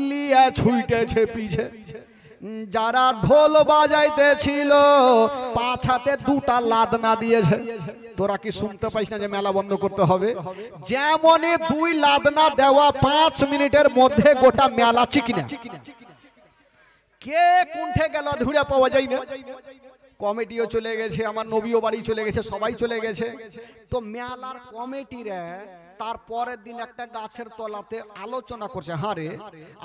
লিয়া ছুটেছে পিছে। যারা ঢোল বাজাইতে ছিল পাছাতে 2টা লাদনা দিয়েছে। তোরা কি শুনতে পাইস না যে মেলা বন্ধ করতে হবে? যেমনই 2 লাদনা দেওয়া 5 মিনিটের মধ্যে গোটা মেলা চিকিনা। কে কুণ্ঠে গেল ধুড়ে পাওয়া যায় না। কমিটিও চলে গেছে, আমার নবীও বাড়ি চলে গেছে, সবাই চলে গেছে। তো মেলার কমিটিরা তারপরের দিন একটা গাছের তলাতে আলোচনা করছে, হারে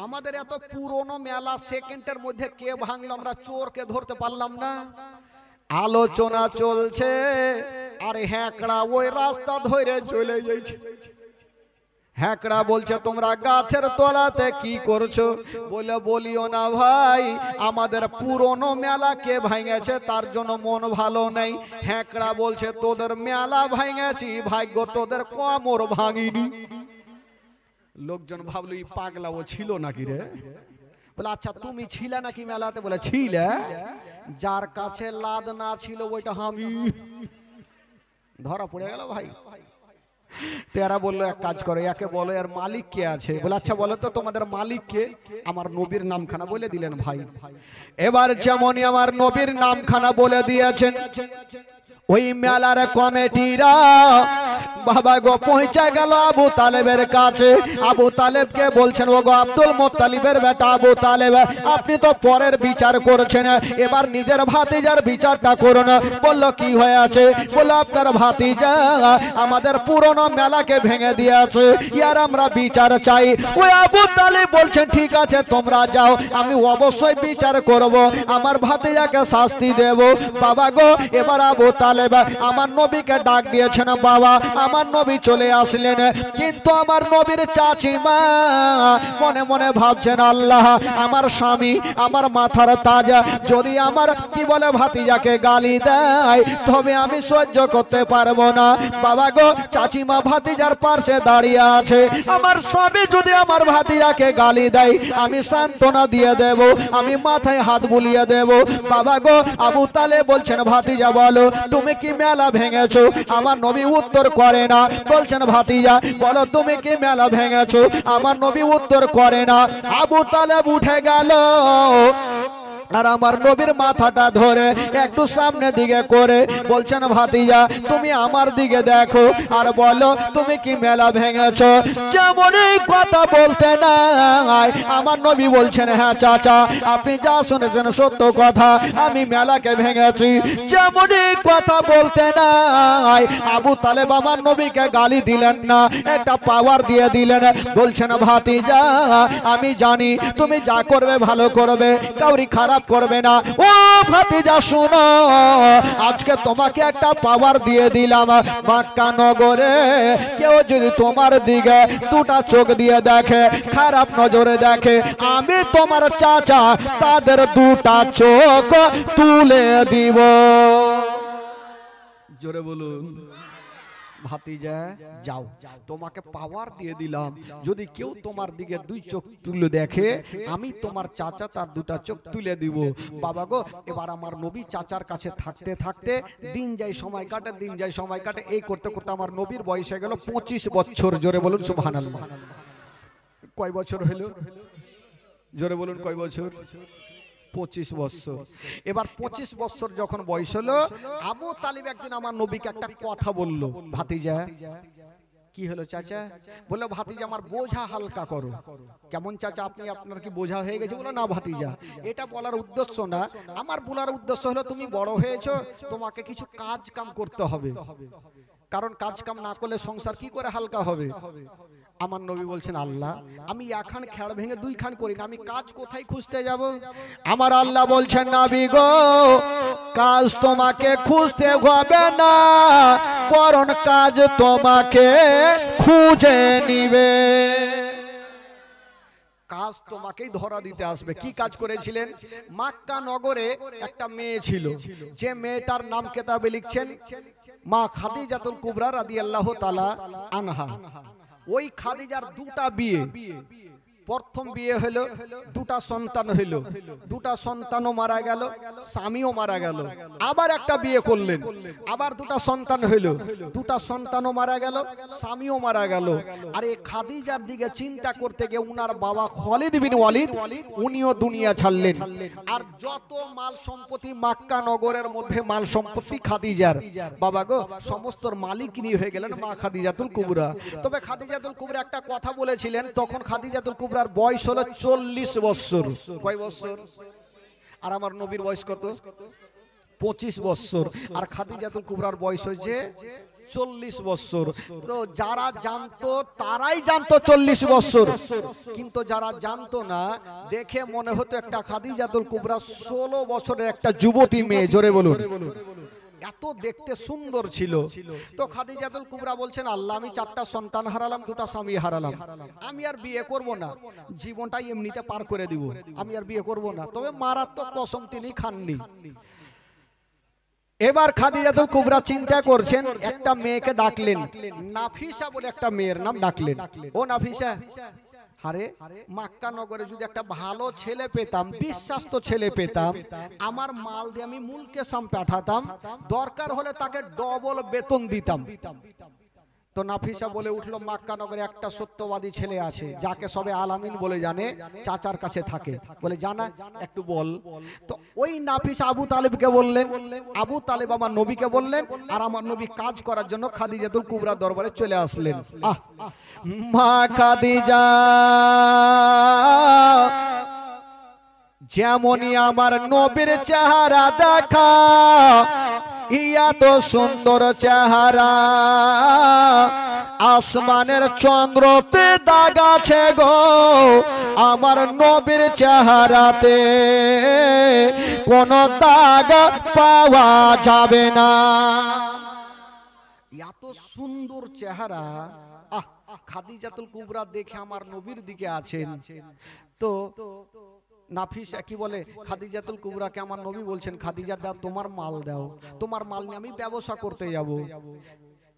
আমাদের এত পুরনো মেলা সেকেন্ডের মধ্যে কে ভাঙলো, আমরা চোরকে ধরতে পারলাম না। আলোচনা চলছে আর হ্যাকড়া ওই রাস্তা ধরে চলে যাচ্ছে। হ্যাকড়া বলছে তোমরা গাছের তলাতে কি করছো? বলে বলিও না ভাই, আমাদের পুরনো মেলা কে ভাঙেছে তার জন্য মন ভালো নেই। হ্যাকড়া বলছে তোদের মেলা ভাঙেছি, ভাগ্য তোদের কোমর ভাঙিনি। লোকজন ভাবলো এই পাগলা ও ছিল নাকি রে। বলে আচ্ছা তুমি ছিলে নাকি মেলাতে? বলে ছিলে। যার কাছে লাদ না ছিল ওইটা আমি। ধরা পড়ে গেল ভাই। তেরা বললো এক কাজ করো, একে বলো এর মালিক কে আছে। বলে আচ্ছা বলো তো তোমাদের মালিক কে? আমার নবীর নামখানা বলে দিলেন ভাই। এবার যেমনই আমার নবীর নামখানা বলে দিয়েছেন, ওই মেলার কমিটিরা বাবা গো পৌঁছে গেল আবু তালেবের কাছে। আবু তালেবকে বলছেন, ও গো আব্দুল মুত্তালিবের বেটা আবু তালেব, আপনি তো পরের বিচার করছেন, এবার নিজের ভাতিজার বিচারটা করুন। বলল কি হয়েছে? বলল আপনার ভাতিজা আমাদের পুরনো মেলাকে ভেঙে দিয়েছে, ইয়ার আমরা বিচার চাই। ওই আবু তালেব বলছেন ঠিক আছে তোমরা যাও, আমি অবশ্যই বিচার করব, আমার ভাতিজাকে শাস্তি দেব। বাবা গো এবার আবু তালেব আমার নবীকে ডাক দিয়েছেন। বাবা আমার নবী চলে আসলেন, কিন্তু আমার নবীর চাচিমা মনে মনে ভাবছেন, আল্লাহ আমার স্বামী আমার মাথার তাজ যদি আমার কি বলে ভাতিজাকে গালি দেয় তবে আমি সহ্য করতে পারবো না। বাবা গো চাচিমা ভাতিজার পাশে দাঁড়িয়ে আছে, আমার স্বামী যদি আমার ভাতিজাকে গালি দেয় আমি সান্ত্বনা দিয়ে দেব, আমি মাথায় হাত বুলিয়ে দেব। বাবা গো আবু তালেব বলছেন, ভাতিজা বলো তুমি কি মেলা ভেঙেছো? আমার নবী উত্তর করে না, বলছেন ভাতিজা বলো তুমি কি মেলা ভেঙেছো? আমার নবী উত্তর করে না। আবু তালেব উঠে গেল আর আমার নবীর মাথাটা ধরে একটু সামনে দিকে করে বলছেন, ভাতিজা তুমি আমার দিকে দেখো আর বলো তুমি কি মেলা ভেঙেছো? যেমনই কথা বলতে নাই আমার নবী বলছেন, হ্যাঁ চাচা আপনি যা শুনেছেন সত্য কথা, আমি মেলাকে ভেঙেছি। যেমনই কথা বলতে নাই আবু তালেব আমার নবীকে গালি দিলেন না, একটা পাওয়ার দিয়ে দিলেন। বলছেন, ভাতিজা আমি জানি তুমি যা করবে ভালো করবে, কাউরি খারাপ করবে না। ও ভাতিজা শোনো, আজকে তোমাকে একটা পাওয়ার দিয়ে দিলাম, মক্কা নগরে কেউ যদি তোমার দিকে দুটা চোখ দিয়ে দেখে, খারাপ নজরে দেখে, আমি তোমার চাচা তাদের দুটা চোখ তুলে দিব। জোরে বলুন। ভাতিজা যাও, তোমাকে পাওয়ার দিয়ে দিলাম, যদি কেউ তোমার দিকে দুই চোখ তুলে দেখে আমি তোমার চাচা তার দুটা চোখ তুলে দিব। বাবা গো এবার আমার নবী চাচার কাছে থাকতে থাকতে দিন যায় সময় কাটে, দিন যায় সময় কাটে, এই করতে করতে আমার নবীর বয়স হয়ে গেল 25 বছর। জোরে বলুন সুবহানাল্লাহ। কয় বছর হলো? জোরে বলুন কয় বছর? 25 বছর। এবার 25 বছর যখন বয়স হলো, আবু তালিব একদিন আমার নবীকে একটা কথা বলল, ভাতিজা কি হলো চাচা? বললো ভাতিজা আমার বোঝা হালকা করো। কেমন চাচা আপনি, আপনার কি বোঝা হয়ে গেছে? বলো না ভাতিজা এটা বলার উদ্দেশ্য না, আমার বলার উদ্দেশ্য হলো তুমি বড় হয়েছো, তোমাকে কিছু কাজ কাম করতে হবে, কারণ কাজ কাম না করলে সংসার কি করে হালকা হবে। আমার নবী বলছেন, আল্লাহ আমি একখান খেড় ভেঙে দুই খান করি না, আমি কাজ কোথায় খুঁজতে যাব? আমার আল্লাহ বলছেন, নবী গো কাজ তোমাকে খুঁজতে হবে না, বরং কাজ তোমাকে খুঁজে নিবে। কাজ তোমাকেই ধরা দিতে আসবে। কি কাজ করেছিলেন? মক্কা নগরে একটা মেয়ে ছিল, যে মেয়েটার নাম কেতাবে লিখছেন মা খাদিজাতুল কুবরা রাদিয়াল্লাহু তাআলা আনহা। ওই খাদিজার দুটা বিয়ে, প্রথম বিয়ে হলো, দুটা সন্তান হলো, দুটা সন্তানও মারা গেল, স্বামীও মারা গেল। আবার একটা বিয়ে করলেন, আবার দুটা সন্তান হলো, দুটা সন্তানও মারা গেল, স্বামীও মারা গেল। আর এই খাদিজার দিকে চিন্তা করতে গিয়ে উনার বাবা খালিদ বিন ওয়ালিদ উনিও দুনিয়া ছাড়লেন। আর যত মাল সম্পত্তি মক্কা নগরের মধ্যে মাল সম্পত্তি খাদিজার, বাবা গো সমস্ত মালিকিনী হয়ে গেলেন মা খাদিজাতুল কুবরা। তবে খাদিজাতুল কুবরা একটা কথা বলেছিলেন, তখন খাদিজাতুল কুবরার বয়স হলো 40 বছর। কয় বছর? আর আমার নবীর বয়স কত? 25 বছর। আর খাদিজাতুল কুবরার বয়স হয়েছে 40 বছর। তো যারা জানতো তারাই জানতো 40 বছর, কিন্তু যারা জানতো না দেখে মনে হতো একটা খাদিজাতুল কুবরা 16 বছরের একটা যুবতী মেয়ে। জোরে বলুন। এত দেখতে সুন্দর ছিল। তো খাদিজাতুল কুবরা বলছেন, আল্লাহ আমি 4টা সন্তান হারালাম, 2টা স্বামী হারালাম, আমি আর বিয়ে করব না, জীবনটাই এমনিতে পার করে দিব, আমি আর বিয়ে করব না। তবে মারাত্মক কসম তিনি খাননি। এবার খাদিজাতুল কুবরা চিন্তা করছেন, একটা মেয়েকে ডাকলেন, নাফিসা বলে একটা মেয়ের নাম ডাকলেন। ও নাফিসা, আরে মক্কা নগরে যদি একটা ভালো ছেলে পেতাম, বিশ্বাস্ত ছেলে পেতাম, আমার মাল দিয়ে আমি মুলকে সাম পাঠাতাম, দরকার হলে তাকে ডবল বেতন দিতাম। তো নাফিসা বলে উঠলো মক্কা নগরে একটা সত্যবাদী ছেলে আছে যাকে সবে আলামিন বলে জানে, চাচার কাছে থাকে। বলে জানা একটু বল। তো ওই নাফিসা আবু তালেবকে বললেন, আবু তালেব আমার নবীকে বললেন, আর আমার নবী কাজ করার জন্য খাদিজাতুল কুবরার দরবারে চলে আসলেন। মা খাদিজা যেমনই আমার নবীর চেহারা দেখা, ইয়া তো সুন্দর চেহারা, আসমানের চন্দ্রতে দাগ আছে গো, আমার নবীর চেহারাতে কোনো দাগ পাওয়া যাবে না। এত সুন্দর চেহারা, খাদিজাতুল কুবরা দেখে আমার নবীর দিকে আছেন। তো নাফিসা কি বলে, খাদিজাতুল কুবরাকে আমার নবী বলছেন, খাদিজা দাও তোমার মাল দাও, তোমার মাল নিয়ে আমি ব্যবসা করতে যাব।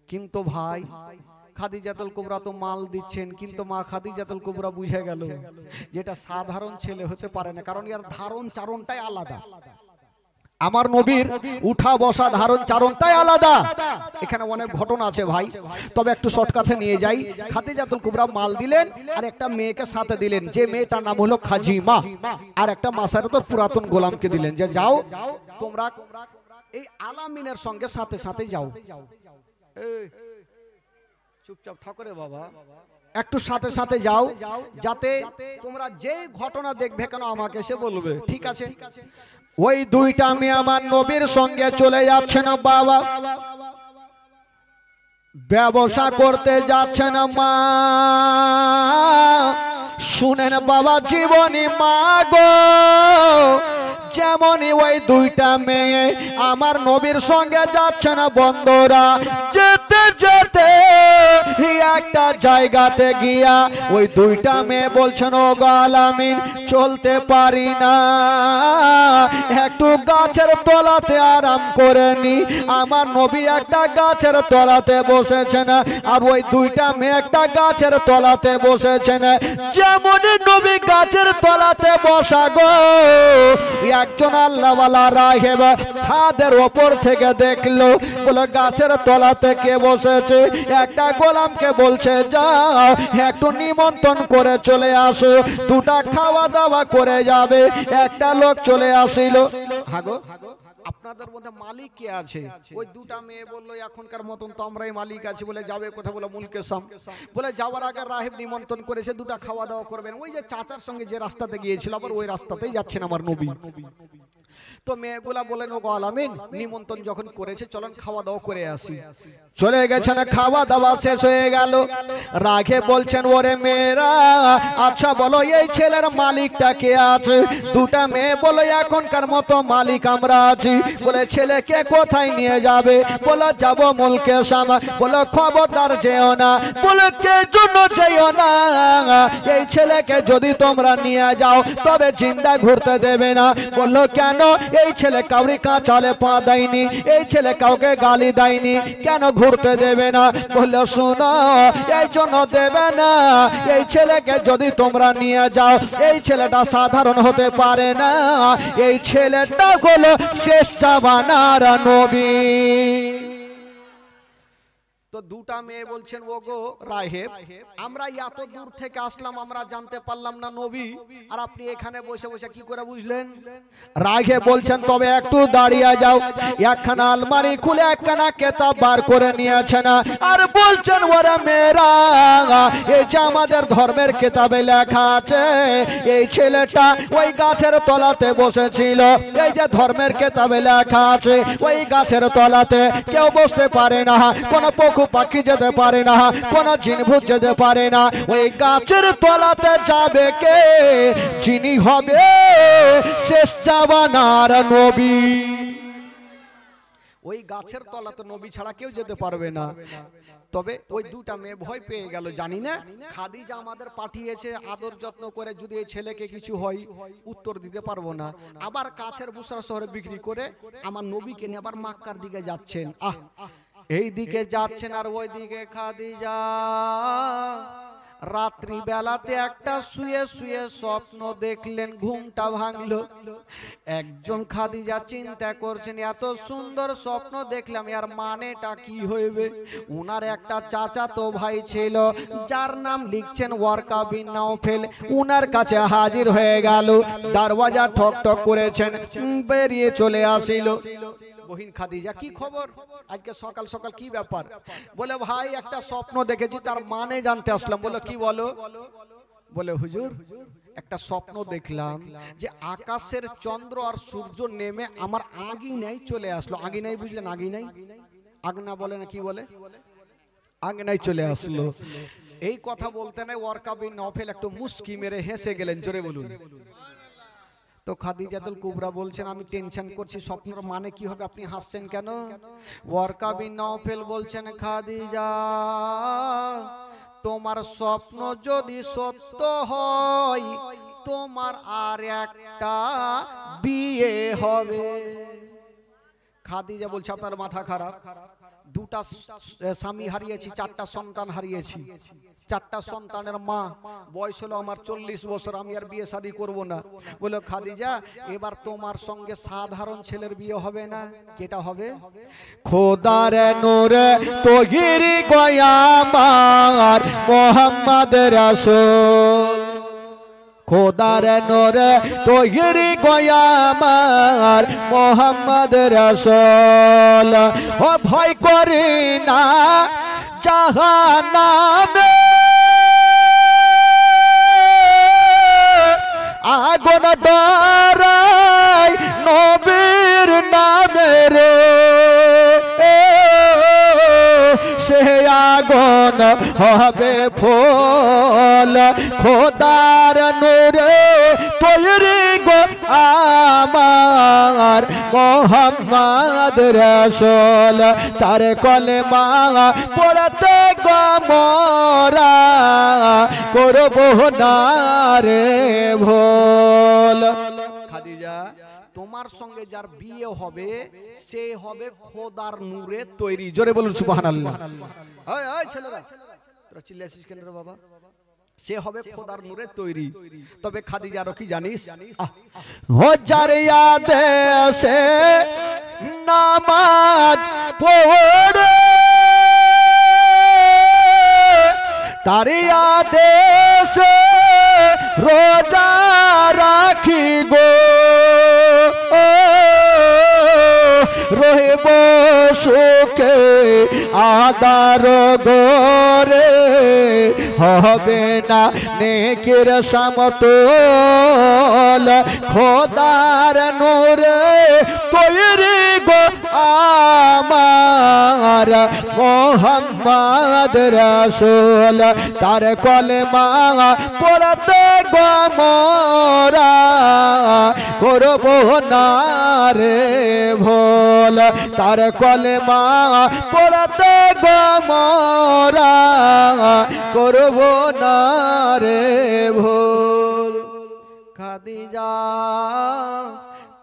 কিন্তু ভাই খাদিজাতুল কুবরা তো মাল দিচ্ছেন, কিন্তু মা খাদিজাতুল কুবরা বুঝে গেল যেটা সাধারণ ছেলে হতে পারে না, কারণ এর ধারণ চারণটাই আলাদা। আমার নবীর উঠা বসা ধারণ চারণটাই আলাদা। এখানে অনেক ঘটনা আছে ভাই, তবে একটু শর্টকাটে নিয়ে যাই। খাদিজাতুল কুবরা মাল দিলেন আর একটা মেয়েকে সাথে দিলেন, যে মেয়েটার নাম হলো খাজিমা, আর একটা মাসার তো পুরাতন গোলামকে দিলেন যে যাও তোমরা এই আলামিনের সঙ্গে সাথে সাথে যাও। চুপচাপ থাকো রে বাবা, একটু সাথে সাথে যাও, যাতে তোমরা যে ঘটনা দেখবে কেন আমাকে সে বলবে। ঠিক আছে। ওই দুইটা মেয়ে আমার নবীর সঙ্গে চলে যাচ্ছেন বাবা, ব্যবসা করতে যাচ্ছেন মা। শুনেন বাবা জীবনী মা গো, যেমনই ওই দুইটা মেয়ে আমার নবীর সঙ্গে যাচ্ছেন বন্ধুরা, যেতে যেতে একটা জায়গাতে গিয়া ওই দুইটা মেয়ে বলছেন, ও গো আলামিন চলতে পারি না, একটু গাছের তলাতে আরাম করে নি। আমার নবী একটা গাছের তলাতে বসেছেন, আর ওই দুইটা মেয়ে একটা গাছের তলাতে বসেছেন। যেমনই নবী গাছের তলাতে বসা গো, একজন আল্লাহওয়ালা রাহেব ছাদের ওপর থেকে দেখলো, বলে গাছের তলাতে কে বসেছে। একটা গোলামকে বলছে যাও একটু নিমন্ত্রণ করে চলে আসো, দুটা খাওয়া দাওয়া করে যাবে। একটা লোক চলে আসিল, হাগো আপনাদের মধ্যে মালিক কে আছে? ওই দুটা মেয়ে বললো এখনকার মতন তো আমরাই মালিক আছি। বলে যাবে কথা, বলে মুলকে সাম। বলে যাওয়ার আগে রাহেব নিমন্ত্রণ করেছে, দুটা খাওয়া দাওয়া করবেন। ওই যে চাচার সঙ্গে যে রাস্তাতে গিয়েছিল আবার ওই রাস্তাতেই যাচ্ছেন আমার নবী। তো মেয়েগুলা বলেন, ও গো আলামিন নিমন্ত্রণ যখন করেছে চলেন খাওয়া দাওয়া করে আসি। চলে গেছেন, খাওয়া দাওয়া শেষ হয়ে গেল। রাগে বলছেন, ওরে মেয়েরা আচ্ছা বলো এই ছেলের মালিকটা কে আছে? দুটা মেয়ে বলে এখনকার মতো মালিক আমরা আছি। বলে ছেলেকে কোথায় নিয়ে যাবে? বলে যাব মুলকে শাম। বলে খবরদার যেও না। বলে কে জন্য যেও না, এই ছেলেকে যদি তোমরা নিয়ে যাও তবে জিন্দা ঘুরতে দেবে না। বললো কেন? এই ছেলে কাউরি কাঁচালে পা দেয়নি, এই ছেলে কাউকে গালি দেয়নি, কেন ঘুরতে দেবে না? বললো শোনো এই জন্য দেবে না, এই ছেলেকে যদি তোমরা নিয়ে যাও এই ছেলেটা সাধারণ হতে পারে না, এই ছেলেটা হলো শেষ জামানার নবী। তো দুটা মেয়ে বলছেন, ও গো রাহেব আমরা এত দূর থেকে আসলাম, আমরা জানতে পারলাম না নবী, আর আপনি এখানে বসে বসে কি করে বুঝলেন? রাগে বলছেন তবে একটু দাঁড়িয়ে যাও। একখানা আলমারি খুলে একখানা কেতাব বার করে নিয়েছেন আর বলছেন, ওরে মেয়েরা এই যে আমাদের ধর্মের কেতাবে লেখা আছে এই ছেলেটা ওই গাছের তলাতে বসেছিল। এই যে ধর্মের কেতাবে লেখা আছে ওই গাছের তলাতে কেউ বসতে পারে না, কোন পশু পাখি যেতে পারে না, কোন জিনভূত যেতে পারে না। ওই গাছের তলাতে যাবে কে? যিনি হবে শেষ জামানার নবী। ওই গাছের তলাতে নবী ছাড়া কেউ যেতে পারবে না। তবে ওই দুটা মেয়ে ভয় পেয়ে গেল, জানি না খাদিজা আমাদের পাঠিয়েছে আদর যত্ন করে, যদি এই ছেলেকে কিছু হয় উত্তর দিতে পারবো না। আবার কাছের বুসরা শহরে বিক্রি করে আমার নবীকে নিয়ে আবার মক্কার দিকে যাচ্ছেন। এই দিকে যাচ্ছেন আর ওই দিকে খাদিজা রাত্রি বেলাতে একটা শুয়ে শুয়ে স্বপ্ন দেখলেন, ঘুমটা ভাঙলো। একজন খাদিজা চিন্তা করছেন, এত সুন্দর স্বপ্ন দেখলাম, এর মানেটা কি হইবে? উনার একটা চাচাতো ভাই ছিল, যার নাম লিখছেন ওয়ারকা বিন নাওফেল। উনার কাছে হাজির হয়ে গেল, দরওয়াজা ঠক ঠক করেছেন, বেরিয়ে চলে আসিল। বহিন খাদিজা, কি খবর? আজকে সকাল সকাল কি ব্যাপার? বলে ভাই একটা স্বপ্ন দেখেছি, তার মানে জানতে আসলাম। বলে কি বলো? বলে হুজুর একটা স্বপ্ন দেখলাম যে আকাশের চন্দ্র আর সূর্য নেমে আমার আগিনায় চলে আসলো। আগিনায় বুঝলেন? আগিনায়, আগনা বলে না, কি বলে? আগনায় চলে আসলো। এই কথা বলতে নাই ওয়ারকা বিন নাওফেল একটু মুস্কি মেরে হেসে গেলেন। জোরে বলুন। তো খাদিজাতুল কুবরা বলছেন, আমি টেনশন করছি, স্বপ্নের মানে কি হবে, আপনি হাসছেন কেন? ওয়ারকা বিন নাওফেল বলছেন, খাদিজা তোমার স্বপ্ন যদি সত্য হয়, তোমার আর একটা বিয়ে হবে। খাদিজা বলছে, আপনার মাথা খারাপ? দুটা স্বামী হারিয়েছি, চারটা সন্তান হারিয়েছি, চারটা সন্তানের মা, বয়স হলো আমার 40 বছর, আমি আর বিয়ে শাদী করব না। বলে খাদিজা এবার তোমার সঙ্গে সাধারণ ছেলের বিয়ে হবে না। কেটা হবে? খোদার নূরে তৈরি গোয়ামার মোহাম্মদ রাসূল, খোদার নূরে তৈরি গোয়ামার মোহাম্মদ রাসূল। ও ভয় করি না জাহান্নামে, আগুন ডরাই নবীর নামে রে, সে আগুন হবে ফুল। খোদার নূরে তৈরি গো আমার মোহাম্মদ রাসূল, তার কলেমা পড়তে গো মোরা করব না রে ভুল। খাদিজা তোমার সঙ্গে যার বিয়ে হবে সে হবে খোদার নূরে তৈরি। জোরে বলুন সুবহানাল্লাহ। এই এই ছেলেরা, তোরা চিল্লাছিস কেন রে বাবা? সে হবে খোদার নূরে তৈরি। তবে খাদিজা আরো কি জানিস? ও যার আদেশে নামাজ পড়ে, তার আদেশে রোজা রাখি গো, রহিব সুখে আদার গোরে, হবে না নেকির সমতল। খোদার নূরে তৈরি গো আমার মোহাম্মদ রাসূল, তার কলেমা পড়তে গো মোরা করব না রে ভুল। তার কলেমা পড়তে গো মোরা করব না রে ভুল। খাদিজা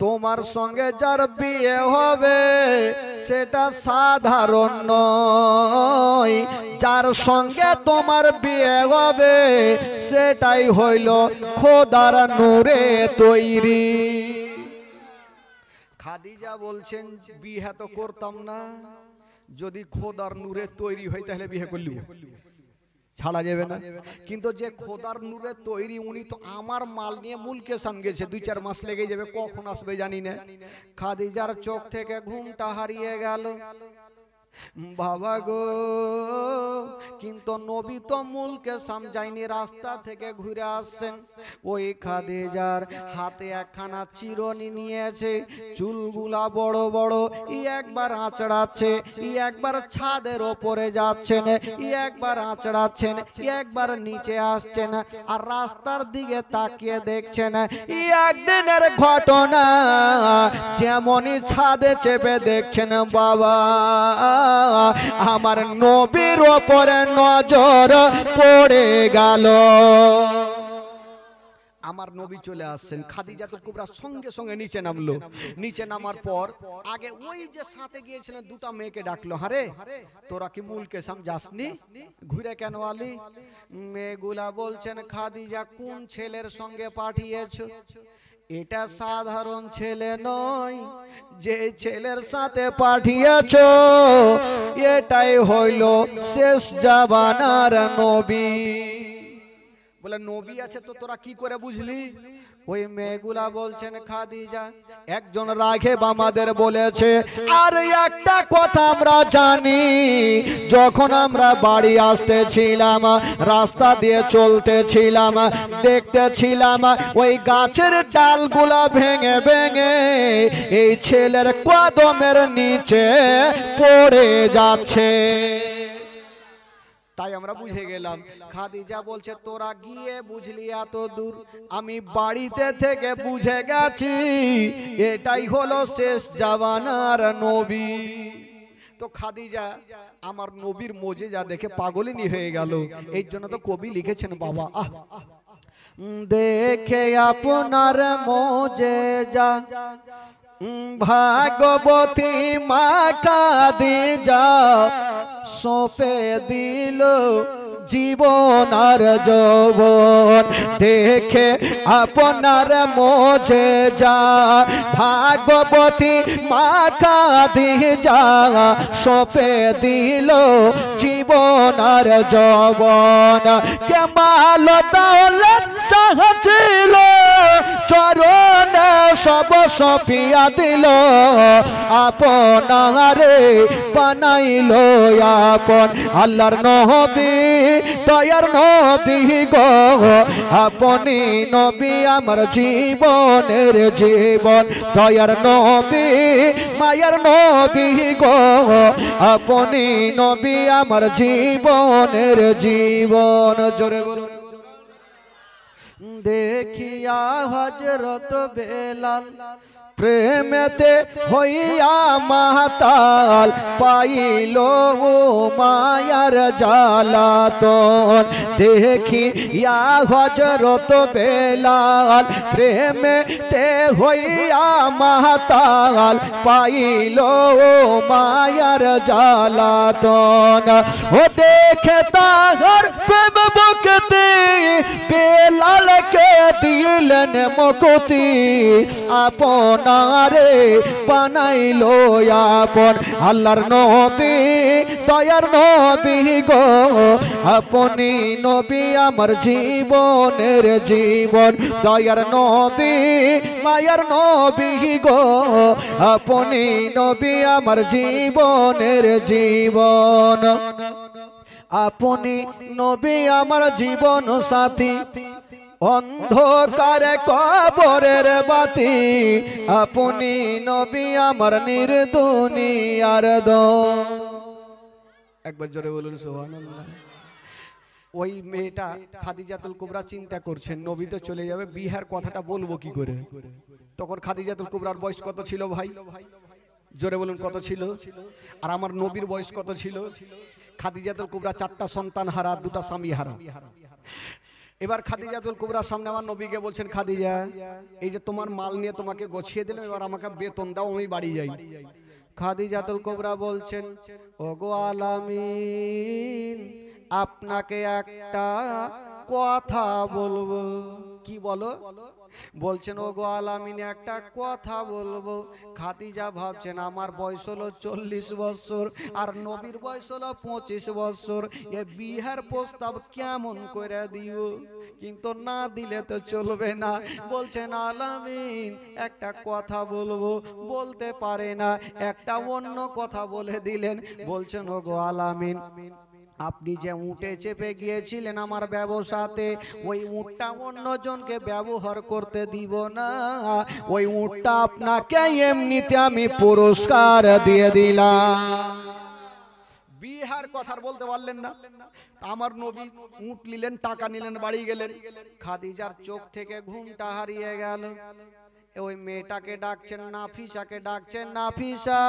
তোমার সঙ্গে যার বিয়ে হবে সেটা সাধারণ নয়, যার সঙ্গে তোমার বিয়ে হবে সেটাই হইল খোদার নূরে তৈরি। খাদিজা বলছেন, বিয়ে তো করতাম না, যদি খোদার নূরে তৈরি হয় তাহলে বিয়ে করলি, ছাড়া যাবে না। কিন্তু যে খোদার নূরে তৈরি উনি তো আমার মাল নিয়ে মুলকে সাম গেছে, 2-4 মাস লেগে যাবে, কখন আসবে জানি না। খাদিজার চোখ থেকে ঘুমটা হারিয়ে গেল। বাবা গো, কিন্তু নবী তো মুলকে সাম যায়নি, রাস্তা থেকে ঘুরে আসছেন। ওই খাদিজার হাতে একখানা চিরুনি নিয়েছে, চুলগুলা বড় বড়, একবার আঁচড়াচ্ছে, একবার ছাদের ওপরে যাচ্ছেন, একবার আঁচড়াচ্ছেন, একবার নিচে আসছেন, আর রাস্তার দিকে তাকিয়ে দেখছেন। একদিনের ঘটনা, যেমনই ছাদে চেপে দেখছেন, বাবা আমার নবীর ওপরে নজর পড়ে গেল। আমার নবী চলে আসছেন। খাদিজাতুল কুবরা সঙ্গে সঙ্গে নিচে নামলো। নিচে নামার পর আগে ওই যে সাথে গিয়েছিলেন দুটা মেয়েকে ডাকলো, হারে তোরা কি মুলকে সাম যাসনি, ঘুরে কেন আলি? মেয়েগুলা বলছেন খাদিজা কোন ছেলের সঙ্গে পাঠিয়েছো? এটা সাধারণ ছেলে নয়, যে ছেলের সাথে পাঠিয়েছো এটাই হইল শেষ জামানার নবী। বলে নবী আছে তো তোরা কি করে বুঝলি? ওই মেয়েগুলা বলছেন খাদিজা একজন রাঘেব আমাদের বলেছে। আর একটা কথা আমরা জানি, যখন আমরা বাড়ি আসতেছিলাম, রাস্তা দিয়ে চলতেছিলাম, দেখতেছিলাম ওই গাছের ডালগুলা ভেঙে ভেঙে এই ছেলের কদমের নিচে পড়ে যাচ্ছে। তাই আমরা বুঝে গেলাম। খাদিজা বলছে তোরা গিয়ে বুঝলি এত দূর, আমি বাড়িতে থেকে বুঝে গেছি এটাই হলো শেষ জামানার নবী। তো খাদিজা আমার নবীর মোজেজা দেখে পাগলিনী হয়ে গেল। এই জন্য তো কবি লিখেছেন বাবা, দেখে আপনার মোজেজা ভাগবতী মা খাদিজা সঁপে দিল জীবন আর যৌবন। দেখে আপনার মোজেজা ভাগবতী মা খাদিজা সঁপে দিল জীবন আর যৌবন। কেমাল দৌলত চাহছিল চরণে সব সপিয়া দিল, আপনারে বানাইল আপন। আল্লাহর নবী দয়ার নবী গো, আপনি নবী আমার জীবনের জীবন। দয়ার নবী মায়ার নবী গো, আপনি নবী আমার জীবনের জীবন। জোরে বলুন। দেখিয়া হযরত বেলাল প্রেমেতে হইয়া মাতাল, পাইল ও মায়ার জ্বালাতন। দেখিয়া হযরত বেলাল প্রেমেতে হইয়া মাতাল, পাইল ও মায়ার জ্বালাতন। ও দেখে তাহার প্রেম বকতে বেলালকে দিলেন মুক্তি, আপনারে বানাইল আপন। আল্লাহর নবী দয়ার নবী গো, আপনি নবী আমার জীবনের জীবন। দয়ার নবী মায়ার নবী গো, আপনি নবী আমার জীবনের জীবন। আপনি নবী আমার জীবন সাথী, অন্ধকারে কবরের বাতি, আপনি নবী আমার নির্দুনিয়ার দম। একবার জোরে বলুন সুবহানাল্লাহ। ওই মেয়েটা খাদিজাতুল কুবরা চিন্তা করছেন নবী তো চলে যাবে, বিহার কথাটা বলবো কি করে। তখন খাদিজাতুল কুবরার বয়স কত ছিল ভাই? জোরে বলুন কত ছিল? আর আমার নবীর বয়স কত ছিল? খাদিজাতুল কুবরা 4টা সন্তান হারা, 2টা স্বামী হারা। এবার খাদিজাতুল কুবরার সামনে আমার নবীকে বলছেন খাদিজা এই যে তোমার মাল নিয়ে তোমাকে গোছিয়ে দিলাম, এবার আমাকে বেতন দাও, আমি বাড়ি যাই। খাদিজাতুল কুবরা বলছেন ওগো আলামিন, আপনাকে একটা কথা বলবো। কি বলো? বলছেন ওগো আলামিন একটা কথা বলবো। খাদিজা ভাবছেন আমার বয়স হলো 40 বছর আর নবীর বয়স হলো 25 বছর, এ বিহার প্রস্তাব কেমন করে দিও, কিন্তু না দিলে তো চলবে না। বলছেন আলামিন একটা কথা বলবো, বলতে পারে না, একটা অন্য কথা বলে দিলেন। বলছেন ওগো আলামিন, আপনি যে উটে চেপে গিয়েছিলেন আমার ব্যবসাতে, ওই উটটা অন্যজনকে ব্যবহার করতে দিব না, ওই উটটা আপনাকে এমনিতে আমি পুরস্কার দিয়ে দিলাম। বিহার কথার বলতে পারলেন না। আমার নবী উট নিলেন, টাকা নিলেন, বাড়ি গেলেন। খাদিজার চোখ থেকে ঘুমটা হারিয়ে গেল। ওই মেয়েটাকে ডাকছেন, নাফিসাকে ডাকছেন, নাফিসা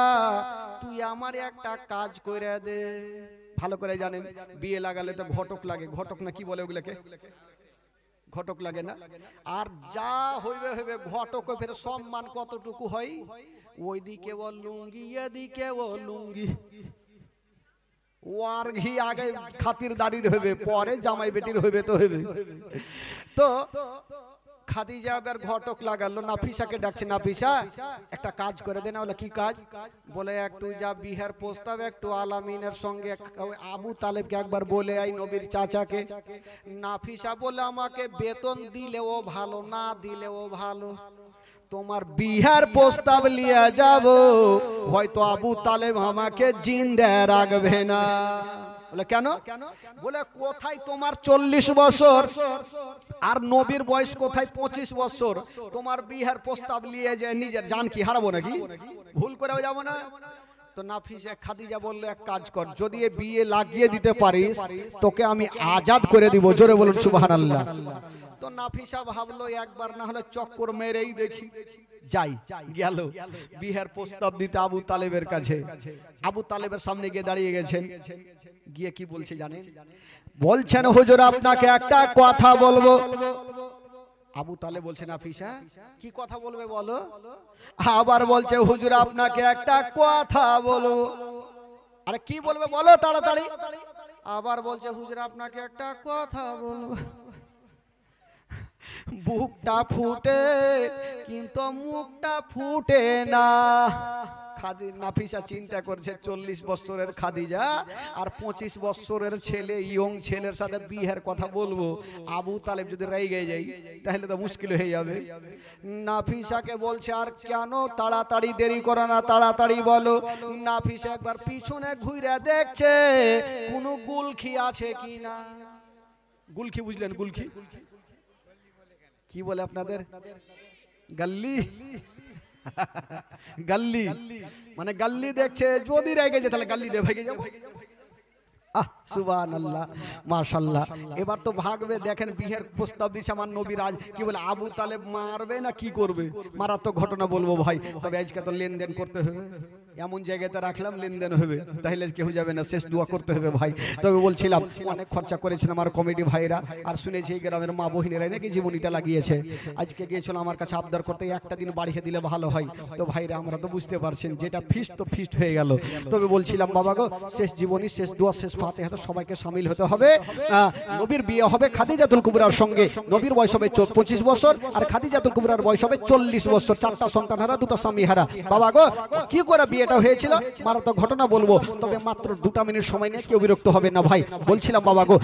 তুই আমার একটা কাজ করে দে। ভালো করে জানেন বিয়ে লাগালে তো ঘটক লাগে, ঘটক না কি বলে ওগুলোকে, ঘটক লাগে না? আর যা হইবে হইবে, ঘটক ফের সম্মান কতটুকু হয়, ওইদিকে ও লুঙ্গি এদিকে ও লুঙ্গি, ওয়ার ঘি আগে খাতির দাঁড়িয়ে হইবে, পরে জামাই বেটির হইবে তো হইবে। তো খাদিজা আবার ঘটক লাগালো, নাফিসাকে ডাকছে, নাফিসা একটা কাজ করে দে না। বলে কি কাজ? বলে একটু যা বিহার প্রস্তাব একটু আলামিনের সঙ্গে আবু তালেবকে একবার বলে আই, নবীর চাচাকে। নাফিসা বলে আমাকে বেতন দিলেও ভালো, না দিলেও ভালো, তোমার বিহার প্রস্তাব লিয়ে যাব, হয়তো আবু তালেব আমাকে জিন্দা রাখবে না। বলে কেন? বলে কোথায় তোমার 40 বছর আর নবীর বয়স কোথায় 25 বছর, তোমার বিহার প্রস্তাব নিয়ে যে নিজের জান কি হারাবো নাকি? ভুল করে যাবো না? তো নাফিসা খাদিজা বললো এক কাজ কর, যদি এ বিয়ে লাগিয়ে দিতে পারিস তোকে আমি আজাদ করে দিব। জোরে বলুন সুবহানাল্লাহ। তো নাফিসা ভাবলো একবার না হলে চক্কর মেরেই দেখি, যাই। গেল বিহার প্রস্তাব দিতে আবু তালেবের কাছে। আবু তালেবের সামনে গিয়ে দাঁড়িয়ে গেছেন, গিয়ে কি বলছে জানেন? বলছেন হুজুর আপনাকে একটা কথা বলবো। আবু তালেব বলছে নাফিসা কি কথা বলবে বলো? আবার বলছে হুজুর আপনাকে একটা কথা বলবো। আরে কি বলবে বলো তাড়াতাড়ি। আবার বলছে হুজুর আপনাকে একটা কথা বলবো। বুকটা ফুটে কিন্তু মুখটা ফুটে না। নাফিসা চিন্তা করছে 40 বছরের খাদিজা আর 25 বছরের ছেলে, ইয়ং ছেলের সাথে বিয়ের কথা বলবো, আবু তালেব যদি রেগে যায় তাহলে তো মুশকিল হয়ে যাবে। নাফিসাকে বলছে আর কেন তাড়াতাড়ি দেরি করো না, তাড়াতাড়ি বলো। নাফিসা একবার পিছনে ঘুরে দেখছে কোনো গুলখি আছে কিনা। গুলখি বুঝলেন? গুলখি কি বলে আপনাদের? গল্লি। গল্লি মানে গল্লি দেখছে, যদি রেগে যায় তাহলে গল্লি দিয়ে ভেগে যাবো। সুবহানাল্লাহ, মাশাআল্লাহ। এবার তো ভাগবে। দেখেন বিয়ের প্রস্তাব দিচ্ছে আমার নবী রাজ, কি বলে আবু তালেব মারবে না কি করবে? মারাত্মক ঘটনা বলবো ভাই, তবে আজকে তো লেনদেন করতে হবে। এমন জায়গাতে রাখলাম লেনদেন হবে, তাহলে কেউ যাবে না, শেষ দোয়া করতে হবে ভাই। তবে বলছিলাম অনেক খরচা করেছেন আমার কমিটি ভাইরা, আর শুনেছি এই গ্রামের মা বহিনীরাই নাকি জীবনীটা লাগিয়েছে। আজকে গিয়েছিল আমার কাছে আবদার করতে, একটা দিন বাড়িয়ে দিলে ভালো হয়। তো ভাইরা আমরা তো বুঝতে পারছেন যেটা ফিস্ট তো ফিস্ট হয়ে গেল। তবে বলছিলাম বাবা গো, শেষ জীবনী, শেষ দোয়া, শেষ ফাতিহা তো সবাইকে শামিল হতে হবে। নবীর বিয়ে হবে খাদিজাতুল কুবরার সঙ্গে। নবীর বয়স হবে 25 বছর আর খাদিজাতুল কুবরার বয়স হবে 40 বছর। 4টা সন্তান হারা, 2টা স্বামী হারা। বাবা গো কি করে বিয়েটা হয়েছিল মারাত্মক ঘটনা বলবো, তবে মাত্র 2টা মিনিট সময় নিয়ে কেউ বিরক্ত হবে না ভাই। বলছিলাম বাবা গো